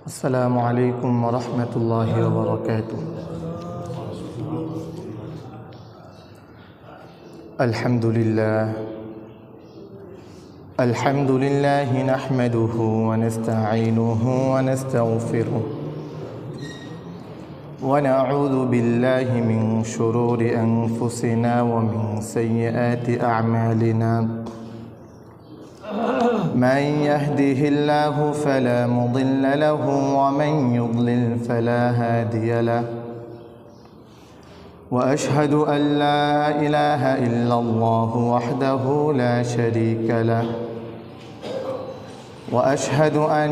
السلام عليكم ورحمة الله وبركاته. الحمد لله نحمده ونستعينه ونستغفره ونعوذ بالله من شرور أنفسنا ومن سيئات أعمالنا. من يهده الله فلا مضل له ومن يضلل فلا هادي له. وأشهد أن لا إله إلا الله وحده لا شريك له. وأشهد أن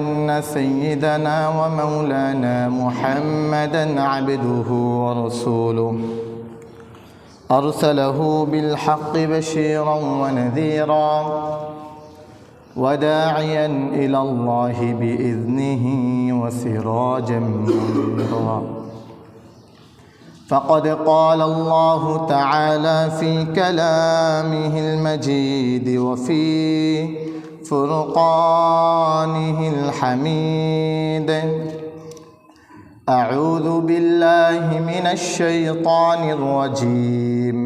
سيدنا ومولانا محمدًا عبده ورسوله أرسله بالحق بشيرا ونذيرا وداعيا إلى الله بإذنه وسراجا منيرا. فقد قال الله تعالى في كلامه المجيد وفي فرقانه الحميد: أعوذ بالله من الشيطان الرجيم.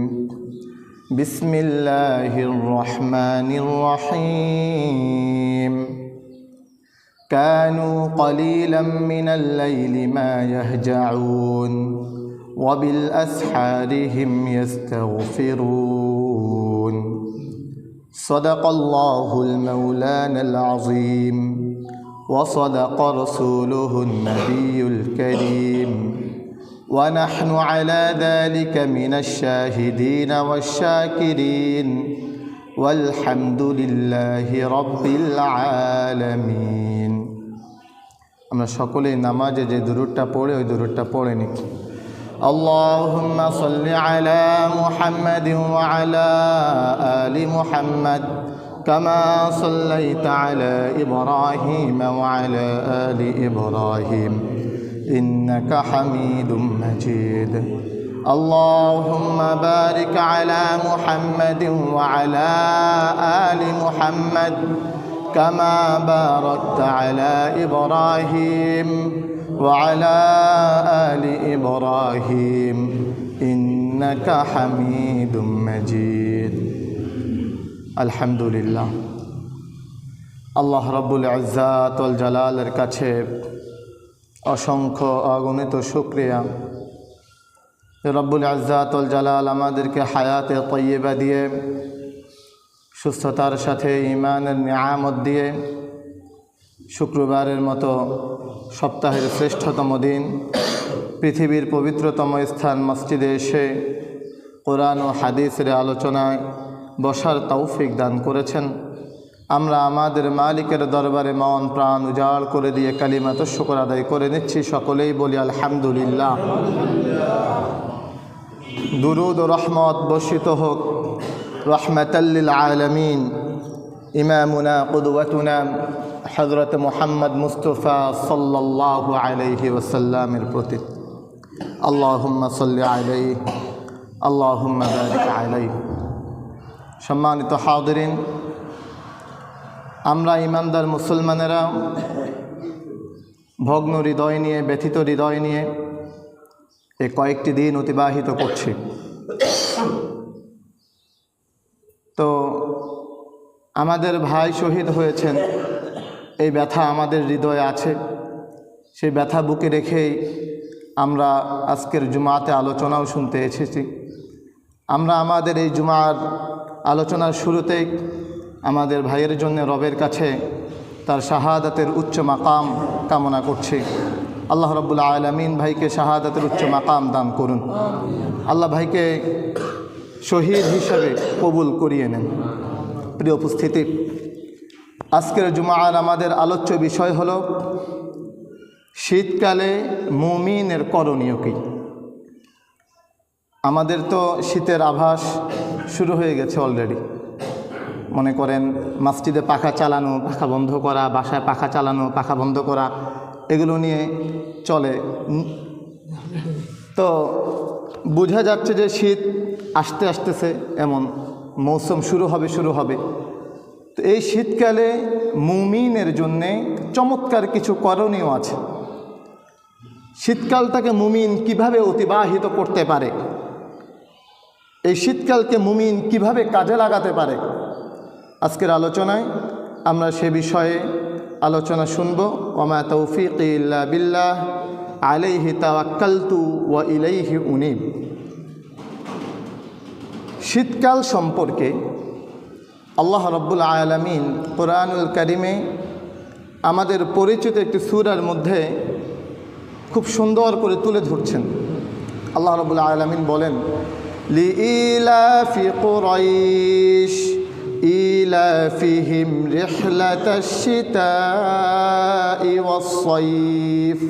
بسم الله الرحمن الرحيم. كانوا قليلا من الليل ما يهجعون وبالأسحار هم يستغفرون. صدق الله المولانا العظيم وصدق رسوله النبي الكريم ونحن على ذلك من الشاهدين والشاكرين والحمد لله رب العالمين. আমরা সকলেই নামাজে যে দুরূদটা পড়ে ওই দুরূদটা পড়ে নিই। اللهم صل على محمد وعلى آل محمد كما صليت على إبراهيم وعلى آل إبراهيم إنك حميد مجيد. اللهم بارك على محمد وعلى آل محمد كما باركت على إبراهيم وعلى آل إبراهيم إنك حميد مجيد. الحمد لله. আল্লাহ রাব্বুল ইজ্জাত ওয়াল জালালের কাছে অসংখ্য অগণিত শুকরিয়া। রব্বুল ইজ্জাত ওয়াল জালাল আমাদেরকে হায়াতে তাইয়্যিবা দিয়ে, সুস্থতার সাথে ঈমানের নিয়ামত দিয়ে শুক্রবারের মতো সপ্তাহের শ্রেষ্ঠতম দিন পৃথিবীর পবিত্রতম স্থান মসজিদে এসে কোরআন ও হাদিসের আলোচনায় বসার তৌফিক দান করেছেন। আমরা আমাদের মালিকের দরবারে মন প্রাণ উজাড় করে দিয়ে কালিমাত শুকর আদায় করে নিচ্ছি। সকলেই বলি আলহামদুলিল্লাহ। দুরুদ ও রহমত বর্ষিত হোক রহমাতাল লিল আলামিন ইমামুনা কুদওয়াতুনা হযরত মুহাম্মদ মুস্তাফা সাল্লাল্লাহু আলাইহি ওয়াসাল্লামের প্রতি। আল্লাহুম্মা সাল্লি আলাইহি আল্লাহুম্মা বারিক আলাইহি। সম্মানিত হাজিরিন, আমরা ইমানদার মুসলমানেরা ভগ্ন হৃদয় নিয়ে, ব্যথিত হৃদয় নিয়ে এই কয়েকটি দিন অতিবাহিত করছি। তো আমাদের ভাই শহীদ হয়েছেন, এই ব্যথা আমাদের হৃদয়ে আছে। সেই ব্যথা বুকে রেখেই আমরা আজকের জুমাতে আলোচনাও শুনতে এসেছি। আমরা আমাদের এই জুমার আলোচনার শুরুতেই আমাদের ভাইয়ের জন্য রবের কাছে তার শাহাদাতের উচ্চ মাকাম কামনা করছি। আল্লাহ রাব্বুল আলামিন ভাইকে শাহাদাতের উচ্চ মাকাম দান করুন। আল্লাহ ভাইকে শহীদ হিসাবে কবুল করিয়ে নেন। প্রিয় উপস্থিতি, আজকের জুমার আমাদের আলোচ্য বিষয় হল শীতকালে মুমিনের করণীয় কী। আমাদের তো শীতের আভাস শুরু হয়ে গেছে অলরেডি। মনে করেন মসজিদে পাখা চালানো, পাখা বন্ধ করা, বাসায় পাখা চালানো, পাখা বন্ধ করা, এগুলো নিয়ে চলে। তো বোঝা যাচ্ছে যে শীত আসতে আসতেছে, এমন মৌসুম শুরু হবে। তো এই শীতকালে মুমিনের জন্যে চমৎকার কিছু করণীয় আছে। শীতকালটাকে মুমিন কিভাবে অতিবাহিত করতে পারে, এই শীতকালকে মুমিন কিভাবে কাজে লাগাতে পারে, আজকের আলোচনায় আমরা সে বিষয়ে আলোচনা শুনব। ওমা তৌফিকি ইল্লা বিল্লাহ আলাইহি তাওয়াক্কালতু ওয়া ইলাইহি উনীব। শীতকাল সম্পর্কে আল্লাহ রাব্বুল আলামিন কোরআনুল কারিমে আমাদের পরিচিত একটি সূরার মধ্যে খুব সুন্দর করে তুলে ধরছেন। আল্লাহ রাব্বুল আলামিন বলেন, লিইলাফি কুরাইশ ইলাফিহিম রিহলাতাশ শিতাই ওয়াস সাইফ।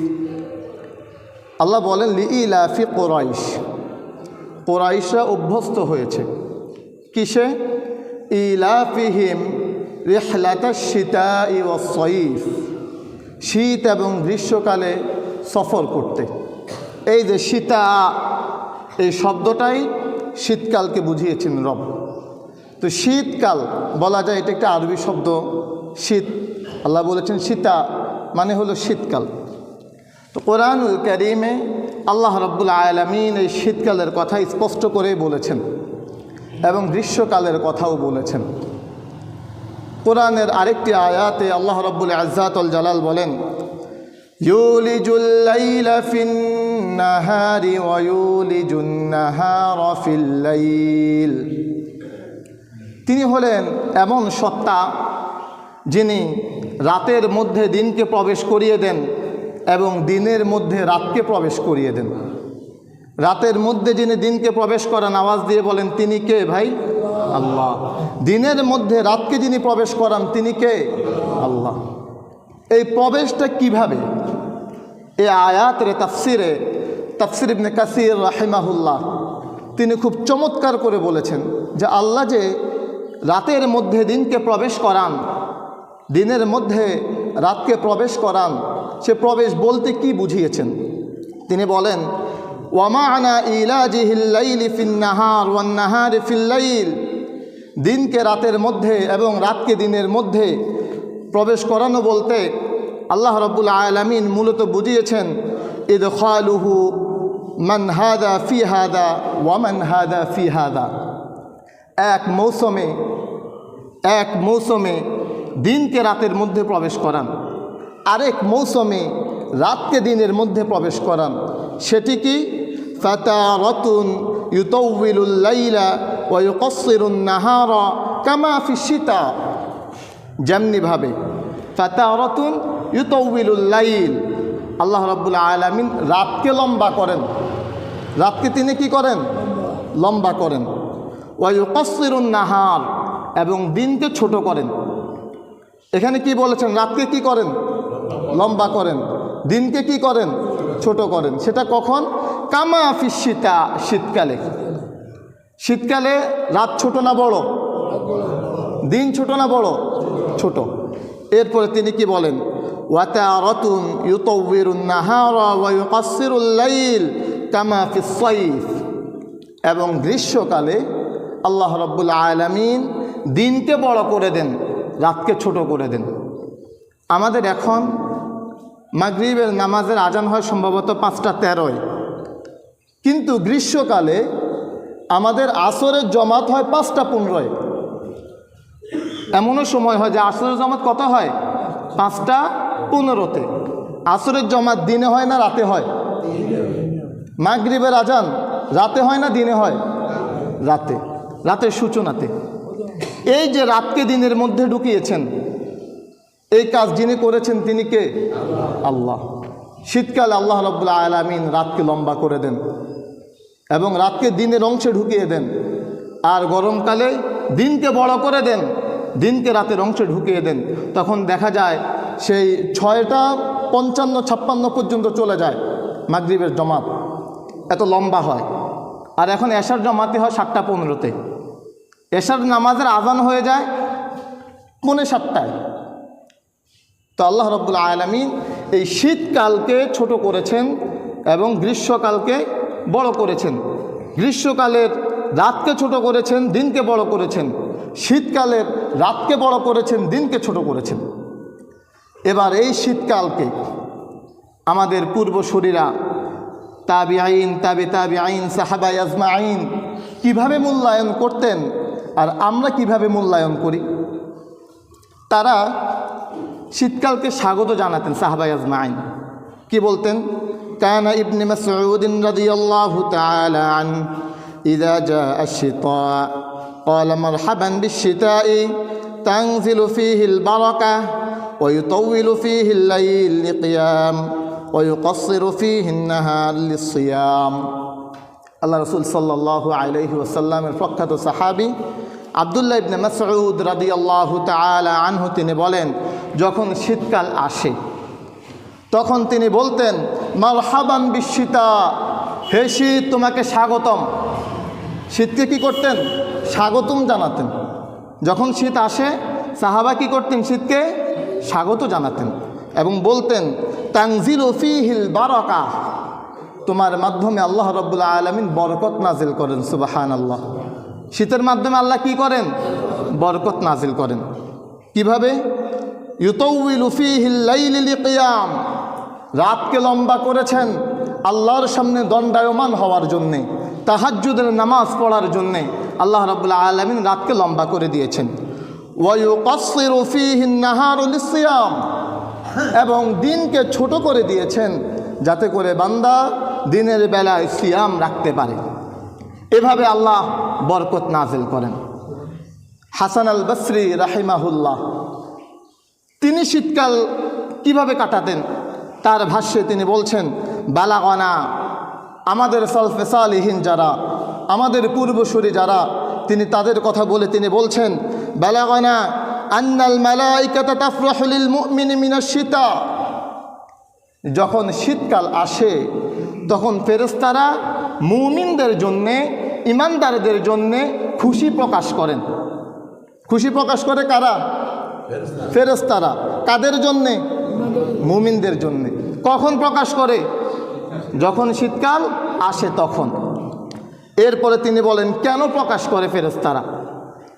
আল্লাহ বলেন লিইলাফি কুরাইশ, কুরাইশরা অভ্যস্ত হয়েছে কিসে? ইলাফিহিম রিহলাতাশ শিতাই ওয়াস সাইফ, শীত এবং গ্রীষ্মকালে সফর করতে। এই যে শীতা, এই শব্দটাই শীতকালকে বুঝিয়েছেন রব। তো শীতকাল বলা যায় এটা একটা আরবি শব্দ, শীত। আল্লাহ বলেছেন শীতা মানে হলো শীতকাল। তো কোরআনুল কারীমে আল্লাহ রাব্বুল আলামিন এই শীতকালের কথা স্পষ্ট করে বলেছেন এবং গ্রীষ্মকালের কথাও বলেছেন। কোরআনের আরেকটি আয়াতে আল্লাহ রাব্বুল ইজ্জাত ওয়াল জালাল বলেন, ইউলিজুল লাইলা ফিন নাহারি ওয়া ইউলিজুন নাহারা ফিল লাইল। তিনি হলেন এমন সত্তা যিনি রাতের মধ্যে দিনকে প্রবেশ করিয়ে দেন এবং দিনের মধ্যে রাতকে প্রবেশ করিয়ে দেন। রাতের মধ্যে যিনি দিনকে প্রবেশ করান, আওয়াজ দিয়ে বলেন তিনি কে ভাই? আল্লাহ। দিনের মধ্যে রাতকে যিনি প্রবেশ করান তিনি কে? আল্লাহ। এই প্রবেশটা কিভাবে? এই আয়াতের তাফসির ইবনে কাসির রাহিমাহুল্লাহ তিনি খুব চমৎকার করে বলেছেন যে আল্লাহ যে রাতের মধ্যে দিনকে প্রবেশ করান, দিনের মধ্যে রাতকে প্রবেশ করান, সে প্রবেশ বলতে কি বুঝিয়েছেন? তিনি বলেন, ওয়া মা'না ইলাজিহিল লাইলি ফিন নাহার ওয়ান নাহারি ফিল লাইল, দিনকে রাতের মধ্যে এবং রাতকে দিনের মধ্যে প্রবেশ করানো বলতে আল্লাহ রাব্বুল আলামিন মূলত বুঝিয়েছেন ইদখালুহু মান হাদা ফি হাদা ওয়া মান হাদা ফি হাদা। এক মৌসুমে দিনকে রাতের মধ্যে প্রবেশ করান, আরেক মৌসুমে রাতকে দিনের মধ্যে প্রবেশ করান। সেটি কি? ফাতারাতুন ইউতাউবিলুল লাইলা ওয়া ইউকাসসিরুন নাহারা কামা ফিশ শিতা। যেমনিভাবে ফাতারাতুন ইউতাউবিলুল লাইল, আল্লাহ রাব্বুল আলামিন রাতকে লম্বা করেন, রাতকে তিনি কি করেন? লম্বা করেন। ওয়া ইউকাসসিরুন নাহার, এবং দিনকে ছোট করেন। এখানে কি বলেছেন? রাতকে কি করেন? লম্বা করেন। দিনকে কি করেন? ছোট করেন। সেটা কখন? কামা ফিশ শিতা, শীতকালে। শীতকালে রাত ছোট না বড়? দিন ছোট না বড়? ছোট। এরপরে তিনি কি বলেন? ওয়াতারাতুন ইউতাউবিরুন নাহারা ওয়া ইউকাসসিরুল লাইল কামা ফিস সাইফ, এবং গ্রীষ্মকালে আল্লাহ রাব্বুল আলামিন দিনকে বড় করে দেন, রাতকে ছোট করে দেন। আমাদের এখন মাগরিবের নামাজের আজান হয় সম্ভবত 5:13, কিন্তু গ্রীষ্মকালে আমাদের আসরের জমাত হয় 5:15। এমনও সময় হয় যে আসরের জমাত কত হয়? 5:15-তে। আসরের জমাত দিনে হয় না রাতে হয়? মাগরিবের আজান রাতে হয় না দিনে হয়? রাতে, রাতের সূচনাতে। এই যে রাতকে দিনের মধ্যে ঢুকিয়েছেন, এই কাজ যিনি করেছেন তিনি কে? আল্লাহ। শীতকালে আল্লাহ রাব্বুল আলামিন রাতকে লম্বা করে দেন এবং রাতকে দিনের অংশে ঢুকিয়ে দেন, আর গরমকালে দিনকে বড় করে দেন, দিনকে রাতের অংশে ঢুকিয়ে দেন। তখন দেখা যায় সেই 6:55-56 পর্যন্ত চলে যায় মাগরিবের জমাত, এত লম্বা হয়। আর এখন এশার জমাতে হয় 7:15-তে। এশার নামাজের আজান হয়ে যায় 6:45-টায়। তো আল্লাহ রাব্বুল আলামিন এই শীতকালকে ছোট করেছেন এবং গ্রীষ্মকালকে বড় করেছেন। গ্রীষ্মকালের রাতকে ছোট করেছেন, দিনকে বড় করেছেন। শীতকালের রাতকে বড় করেছেন, দিনকে ছোট করেছেন। এবার এই শীতকালকে আমাদের পূর্বসূরীরা তাবিঈন, তাবিঈন, সাহাবা আজমাইন কিভাবে মূল্যায়ন করতেন আর আমরা কিভাবে মূল্যায়ন করি। তারা শীতকালকে স্বাগত জানাতেন। সাহাবা আজমাইন কি বলতেন? কানা ইবনে মাসউদ রাদিয়াল্লাহু তাআলা আন ইযা জাআ আশ-শিতা ক্বালা মারহাবান বিশ-শিতা'i তানজিলু ফীহি আল-বারাকাহ ওয়া ইউতাওয়িলু ফীহি আল-লাইল লিকিয়াম ওয়া ইউকাসসিরু ফীহি আন-নাহার লিস-সিয়াম। আল্লাহ রাসূল সাল্লাল্লাহু আলাইহি ওয়াসাল্লামের প্রখ্যাত সাহাবী আব্দুল্লাহ ইবনে মাসউদ রাদিয়াল্লাহু তাআলা আনহু তিনি বলেন, যখন শীতকাল আসে তখন তিনি বলতেন, মারহাবান বিশ-শিতা, হে শীত তোমাকে স্বাগতম। শীতকে কি করতেন? স্বাগতম জানাতেন। যখন শীত আসে সাহাবা কি করতেন? শীতকে স্বাগত জানাতেন এবং বলতেন, তানজিলু ফীহিল বারাকাহ, তোমার মাধ্যমে আল্লাহ রাব্বুল আলামিন বরকত নাজিল করেন। সুবহানাল্লাহ। শীতের মাধ্যমে আল্লাহ কি করেন? বরকত নাজিল করেন। কিভাবে? ইউতাওয়িলু ফীহিল লাইল লিকিয়াম, রাতকে লম্বা করেছেন আল্লাহর সামনে দণ্ডায়মান হওয়ার জন্যে, তাহাজ্জুদের নামাজ পড়ার জন্যে আল্লাহ রাব্বুল আলামিন রাতকে লম্বা করে দিয়েছেন। ওয়া ইউকাসসিরু ফীহি আন-নাহার লিস-সিয়াম, এবং দিনকে ছোট করে দিয়েছেন যাতে করে বান্দা দিনের বেলায় সিয়াম রাখতে পারে। এভাবে আল্লাহ বরকত নাজিল করেন। হাসান আল বসরি রাহিমাহুল্লাহ তিনি শীতকাল কিভাবে কাটাতেন তার ভাষ্যে তিনি বলছেন, বালাগনা, আমাদের সালফে সালিহিন যারা, আমাদের পূর্বসূরি যারা, তিনি তাদের কথা বলে তিনি বলছেন, বালাগনা আন্নাল মালাইকাতা তাফরাহু লিল মুমিনি মিনাশ-শিতা, যখন শীতকাল আসে তখন ফেরেশতারা মুমিনদের জন্যে, ইমানদারদের জন্যে খুশি প্রকাশ করেন। খুশি প্রকাশ করে কারা? ফেরেশতারা। কাদের জন্যে? মুমিনদের জন্যে। কখন প্রকাশ করে? যখন শীতকাল আসে তখন। এরপরে তিনি বলেন, কেন প্রকাশ করে ফেরেশতারা?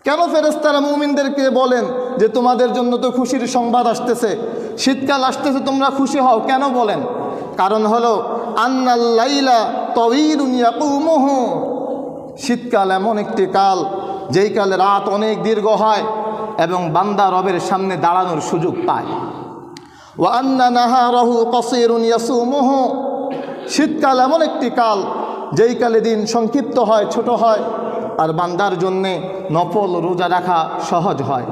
কেন ফেরেশতারা মুমিনদেরকে বলেন যে তোমাদের জন্য তো খুশির সংবাদ আসতেছে, শীতকাল আসতেছে, তোমরা খুশি হও? কেন বলেন? কারণ হলো আন্নাল লাইলা তাওয়ীলুন ইয়াকুমুহু, শীতকাল এমন একটি কাল যেই কালে রাত অনেক দীর্ঘ হয় এবং বান্দা রবের সামনে দাঁড়ানোর সুযোগ পায়। ওয়া আন্না নাহারাহু কাসীরুন ইয়াসুমুহু, শীতকাল এমন একটি কাল যেই কালে দিন সংক্ষিপ্ত হয়, ছোট হয়, আর বান্দার জন্যে নফল রোজা রাখা সহজ হয়।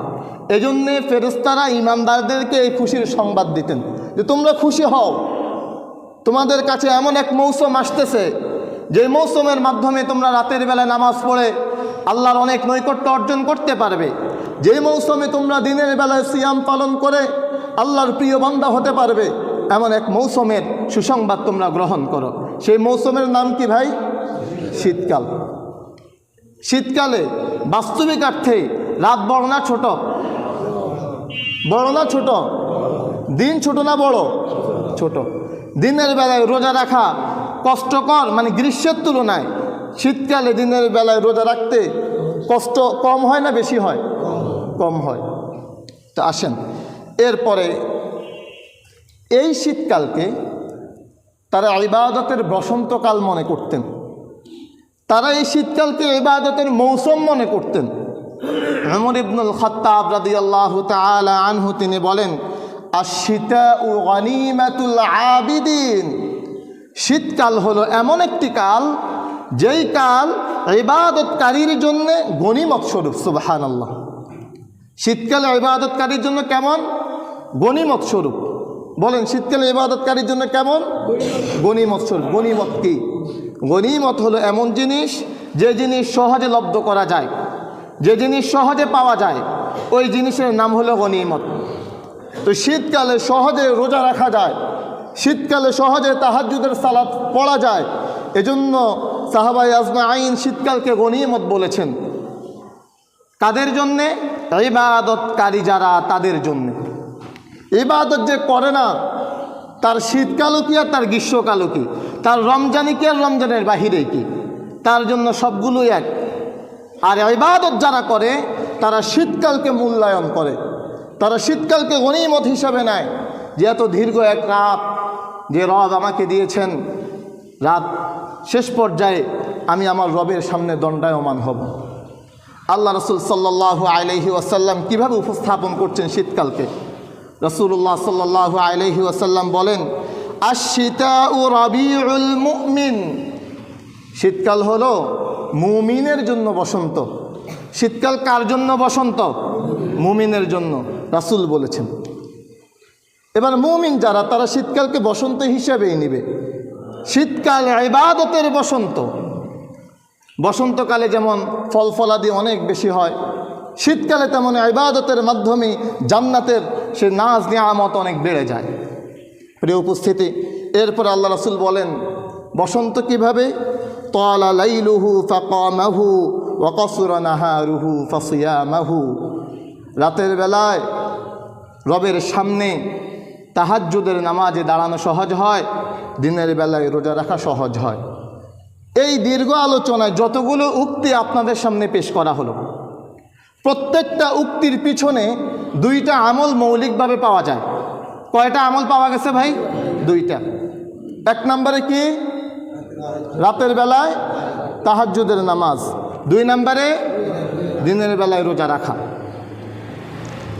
এজন্যে ফেরেশতারা ইমানদারদেরকে এই খুশির সংবাদ দিতেন যে তোমরা খুশি হও, তোমাদের কাছে এমন এক মৌসুম আসতেছে যে মৌসুমের মাধ্যমে তোমরা রাতের বেলায় নামাজ পড়ে আল্লাহর অনেক নৈকট্য অর্জন করতে পারবে। যে মৌসুমে তোমরা দিনের বেলায় সিয়াম পালন করে আল্লাহর প্রিয় বান্দা হতে পারবে, এমন এক মৌসুমের সুসংবাদ তোমরা গ্রহণ করো। সেই মৌসুমের নাম কি ভাই? শীতকাল। শীতকালে বাস্তবিক অর্থে রাত বড় না ছোট? বড় না ছোট? দিন ছোট না বড়? ছোট। দিনের বেলায় রোজা রাখা কষ্টকর, মানে গ্রীষ্মের তুলনায় শীতকালে দিনের বেলায় রোজা রাখতে কষ্ট কম হয় না বেশি হয়? কম হয়। তো আসেন, এরপরে এই শীতকালকে তারা ইবাদতের বসন্তকাল মনে করতেন। তারা এই শীতকালকে ইবাদতের মৌসুম মনে করতেন। উমর ইবনুল খাত্তাব রাদিয়াল্লাহু তাআলা আনহু তিনি বলেন, আশ-শিতাউ গনিমাতুল আবিদিন, শীতকাল হলো এমন একটি কাল যেই কাল ইবাদতকারীর জন্য গনিমত স্বরূপ। সুবহানাল্লাহ। শীতকালে ইবাদতকারীর জন্য কেমন? গনিমত স্বরূপ। বলেন, শীতকালে ইবাদতকারীর জন্য কেমন? গনিমত স্বরূপ। গনিমত কি? গনিমত হলো এমন জিনিস যে জিনিস সহজে লব্ধ করা যায়, যে জিনিস সহজে পাওয়া যায়, ওই জিনিসের নাম হলো গনিমত। তো শীতকালে সহজে রোজা রাখা যায়, শীতকালে সহজে তাহাজ্জুদের সালাত পড়া যায়, এজন্য সাহাবায়ে আজমাইন শীতকালকে গনিমত বলেছেন। কাদের জন্যে? ইবাদতকারী যারা, তাদের জন্যে। ইবাদত যে করে না, তার শীতকালও কি আর তার গ্রীষ্মকালও কি, তার রমজানই কি আর রমজানের বাহিরে কি, তার জন্য সবগুলোই এক। আর ইবাদত যারা করে তারা শীতকালকে মূল্যায়ন করে, তারা শীতকালকে গনিমত হিসাবে নেয় যে এত দীর্ঘ এক রাত যে রব আমাকে দিয়েছেন, রাত শেষ পর্যায়ে আমি আমার রবের সামনে দণ্ডায়মান হব। আল্লাহ রসুল সাল্লাল্লাহু আলাইহি ওয়াসাল্লাম কীভাবে উপস্থাপন করছেন শীতকালকে? রাসূলুল্লাহ সাল্লাল্লাহু আলাইহি ওয়াসাল্লাম বলেন, আশ-শিতাউ রাবিউল মুমিন, শীতকাল হলো মুমিনের জন্য বসন্ত। শীতকাল কার জন্য বসন্ত? মুমিনের জন্য রাসূল বলেছেন। এবার মুমিন যারা, তারা শীতকালকে বসন্ত হিসেবেই নেবে। শীতকাল ইবাদতের বসন্ত। বসন্তকালে যেমন ফল ফলাদি অনেক বেশি হয়, শীতকালে তেমন ইবাদতের মাধ্যমে জান্নাতের সে নাজ নিয়ামত অনেক বেড়ে যায়। প্রিয় উপস্থিতি, এরপর আল্লাহ রাসূল বলেন বসন্ত কিভাবে? তালা লাইলুহু ফাকামাহু ওয়া কাসরা নাহারুহু ফাসিয়ামাহু, রাতের বেলায় রবের সামনে তাহাজ্জুদের নামাজে দাঁড়ানো সহজ হয়, দিনের বেলায় রোজা রাখা সহজ হয়। এই দীর্ঘ আলোচনায় যতগুলো উক্তি আপনাদের সামনে পেশ করা হলো, প্রত্যেকটা উক্তির পিছনে দুইটা আমল মৌলিকভাবে পাওয়া যায়। কয়টা আমল পাওয়া গেছে ভাই? দুইটা। এক নম্বরে কি? রাতের বেলায় তাহাজ্জুদের নামাজ। দুই নম্বরে দিনের বেলায় রোজা রাখা।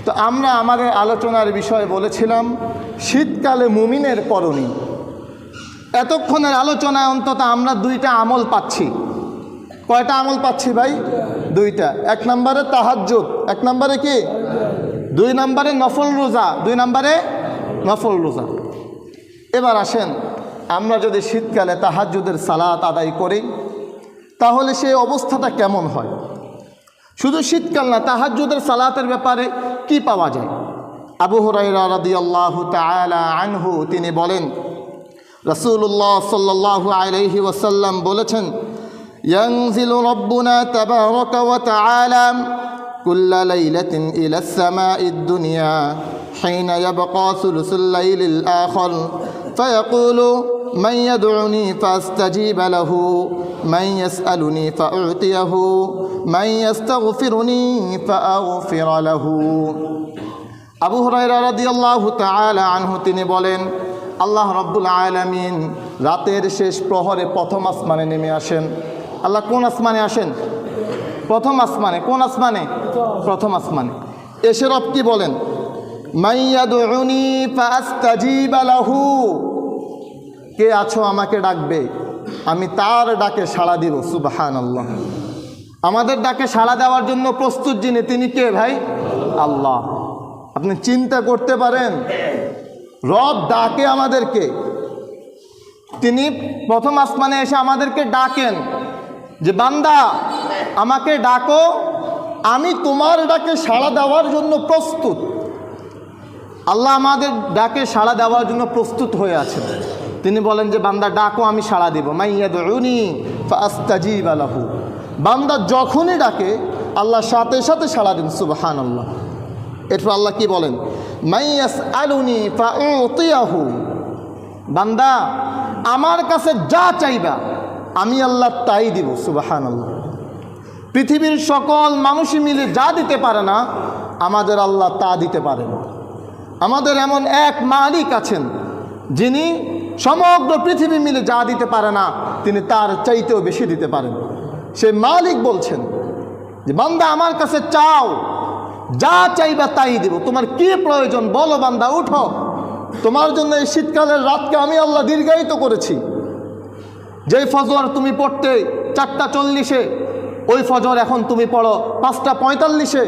তো আমরা আমাদের আলোচনার বিষয়ে বলেছিলাম শীতকালে মুমিনের করণীয়। এতক্ষণের আলোচনায় অন্তত আমরা দুইটা আমল পাচ্ছি। কয়টা আমল পাচ্ছি ভাই? দুইটা। এক নম্বরে তাহাজ্জুদ, এক নম্বরে কি? দুই নম্বরে নফল রোজা, দুই নম্বরে নফল রোজা। এবার আসেন, আমরা যদি শীতকালে তাহাজ্জুদের সালাত আদায় করি তাহলে সেই অবস্থাটা কেমন হয়? শুধু শীতকাল না, তাহাজ্জুদের সালাতের ব্যাপারে কি পাওয়া যায়? আবু হুরায়রা রাদিয়াল্লাহু তাআলা আনহু তিনি বলেন, রাসূলুল্লাহ সাল্লাল্লাহু আলাইহি ওয়াসাল্লাম বলেছেন, ইয়ানজিলু রাব্বুনা তাবারাকা ওয়া তাআলা কুল্লা লাইলাতিন ইলাস সামাঈদ দুনিয়া হিনা ইয়াবকা সুলুসুল লাইলিল আখির ফায়াকুলু মান ইয়াদউনি ফাস্তাজিব লাহু মান ইয়াসআলুনি ফাউতিয়াহু মান ইয়াস্তাগফিরুনি ফাআগফির লাহু। আবু হুরায়রা রাদিয়াল্লাহু তাআলা আনহু তিনি বলেন, আল্লাহ রাব্বুল আলামিন রাতের শেষ প্রহরে প্রথম আসমানে নেমে আসেন। আল্লাহ কোন আসমানে আসেন? প্রথম আসমানে। কোন আসমানে? প্রথম আসমানে। এসে রব কি বলেন? মাইয়াদউনি ফাস্তাজিব লাহু, কে আছো আমাকে ডাকবে, আমি তার ডাকে সাড়া দিব। সুবহানাল্লাহ। আমাদের ডাকে সাড়া দেওয়ার জন্য প্রস্তুত যিনি, তিনি কে ভাই? আল্লাহ। আপনি চিন্তা করতে পারেন, রব ডাকে আমাদেরকে, তিনি প্রথম আসমানে এসে আমাদেরকে ডাকেন যে বান্দা আমাকে ডাকো, আমি তোমার ডাকে সাড়া দেওয়ার জন্য প্রস্তুত। আল্লাহ আমাদের ডাকে সাড়া দেওয়ার জন্য প্রস্তুত হয়ে আছেন। তিনি বলেন যে বান্দা ডাকো, আমি সাড়া দিব। মাইয়াদউনি ফাস্তাজিব লাহু, বান্দা যখনই ডাকে আল্লাহ সাথে সাথে সাড়া দেন। সুবহানাল্লাহ। এরপর আল্লাহ কি বলেন? মাইয়াসআলুনি ফাউতিয়াহু, বান্দা আমার কাছে যা চাইবা আমি আল্লাহ তাই দিব। সুবহানাল্লাহ। পৃথিবীর সকল মানুষই মিলে যা দিতে পারে না, আমাদের আল্লাহ তা দিতে পারেন। আমাদের এমন এক মালিক আছেন যিনি সমগ্র পৃথিবী মিলে যা দিতে পারে না, তিনি তার চাইতেও বেশি দিতে পারেন। সে মালিক বলছেন যে বান্দা আমার কাছে চাও, যা চাইবা তাই দিব। তোমার কি প্রয়োজন বলো বান্দা, উঠো। তোমার জন্য এই শীতকালের রাতকে আমি আল্লাহ দীর্ঘায়িত করেছি। যেই ফজর তুমি পড়তে 4:40-এ, ওই ফজর এখন তুমি পড়ো 5:45-এ।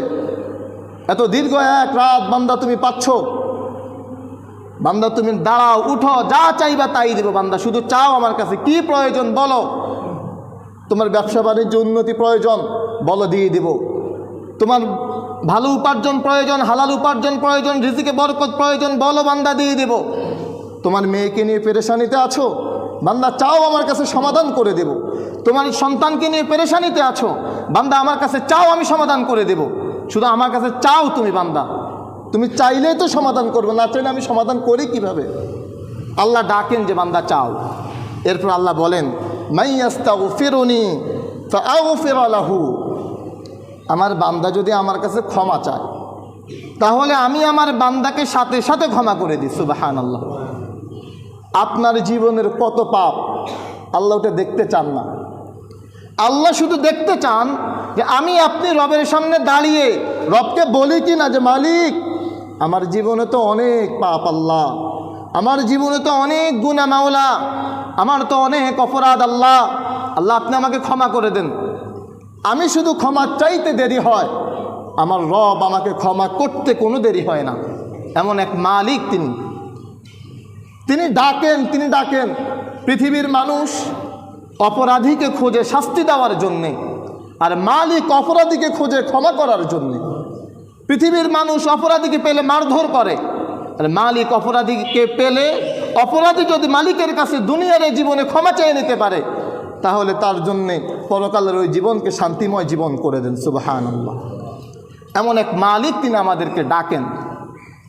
এত দীর্ঘ এক রাত বান্দা তুমি পাচ্ছ। বান্দা তুমি দাঁড়াও, উঠো, যা চাইবা তাই দিব। বান্দা শুধু চাও আমার কাছে, কি প্রয়োজন বলো। তোমার ব্যবসা বাণিজ্য উন্নতি প্রয়োজন, বলো, দিয়ে দিব। তোমার ভালো উপার্জন প্রয়োজন, হালাল উপার্জন প্রয়োজন, রিজিকে বরকত প্রয়োজন, বলো, বান্দা দিয়ে দেব। তোমার মেয়েকে নিয়ে পেরেশানিতে আছো, বান্দা চাও আমার কাছে সমাধান করে দেব। তোমার সন্তানকে নিয়ে পেরেশানিতে আছো, বান্দা আমার কাছে চাও, আমি সমাধান করে দেব। শুধু আমার কাছে চাও তুমি বান্দা, তুমি চাইলেই তো সমাধান করবে, না চাইলে আমি সমাধান করি কিভাবে? আল্লাহ ডাকেন যে বান্দা চাও। এরপর আল্লাহ বলেন, মাইয়াস্তাগফিরুনি ফাআগফির লাহু, আমার বান্দা যদি আমার কাছে ক্ষমা চায় তাহলে আমি আমার বান্দাকে সাথে সাথে ক্ষমা করে দিই। সুবহানাল্লাহ। আপনার জীবনের কত পাপ আল্লাহ ওটা দেখতে চান না। আল্লাহ শুধু দেখতে চান যে আমি আপনি রবের সামনে দাঁড়িয়ে রবকে বলি কি না যে মালিক, আমার জীবনে তো অনেক পাপ আল্লাহ, আমার জীবনে তো অনেক গুনাহ মাওলা, আমার তো অনেক অপরাধ আল্লাহ, আল্লাহ আপনি আমাকে ক্ষমা করে দেন। আমি শুধু ক্ষমা চাইতে দেরি হয়, আমার রব আমাকে ক্ষমা করতে কোনো দেরি হয় না। এমন এক মালিক তিনি ডাকেন। পৃথিবীর মানুষ অপরাধীকে খোঁজে শাস্তি দেওয়ার জন্যে, আর মালিক অপরাধীকে খোঁজে ক্ষমা করার জন্যে। পৃথিবীর মানুষ অপরাধীকে পেলে মারধর করে, আর মালিক অপরাধীকে পেলে, অপরাধী যদি মালিকের কাছে দুনিয়ার এই জীবনে ক্ষমা চেয়ে নিতে পারে, তাহলে তার জন্যে পরকালের ওই জীবনকে শান্তিময় জীবন করে দেন। সুবহানাল্লাহ। এমন এক মালিক তিনি আমাদেরকে ডাকেন।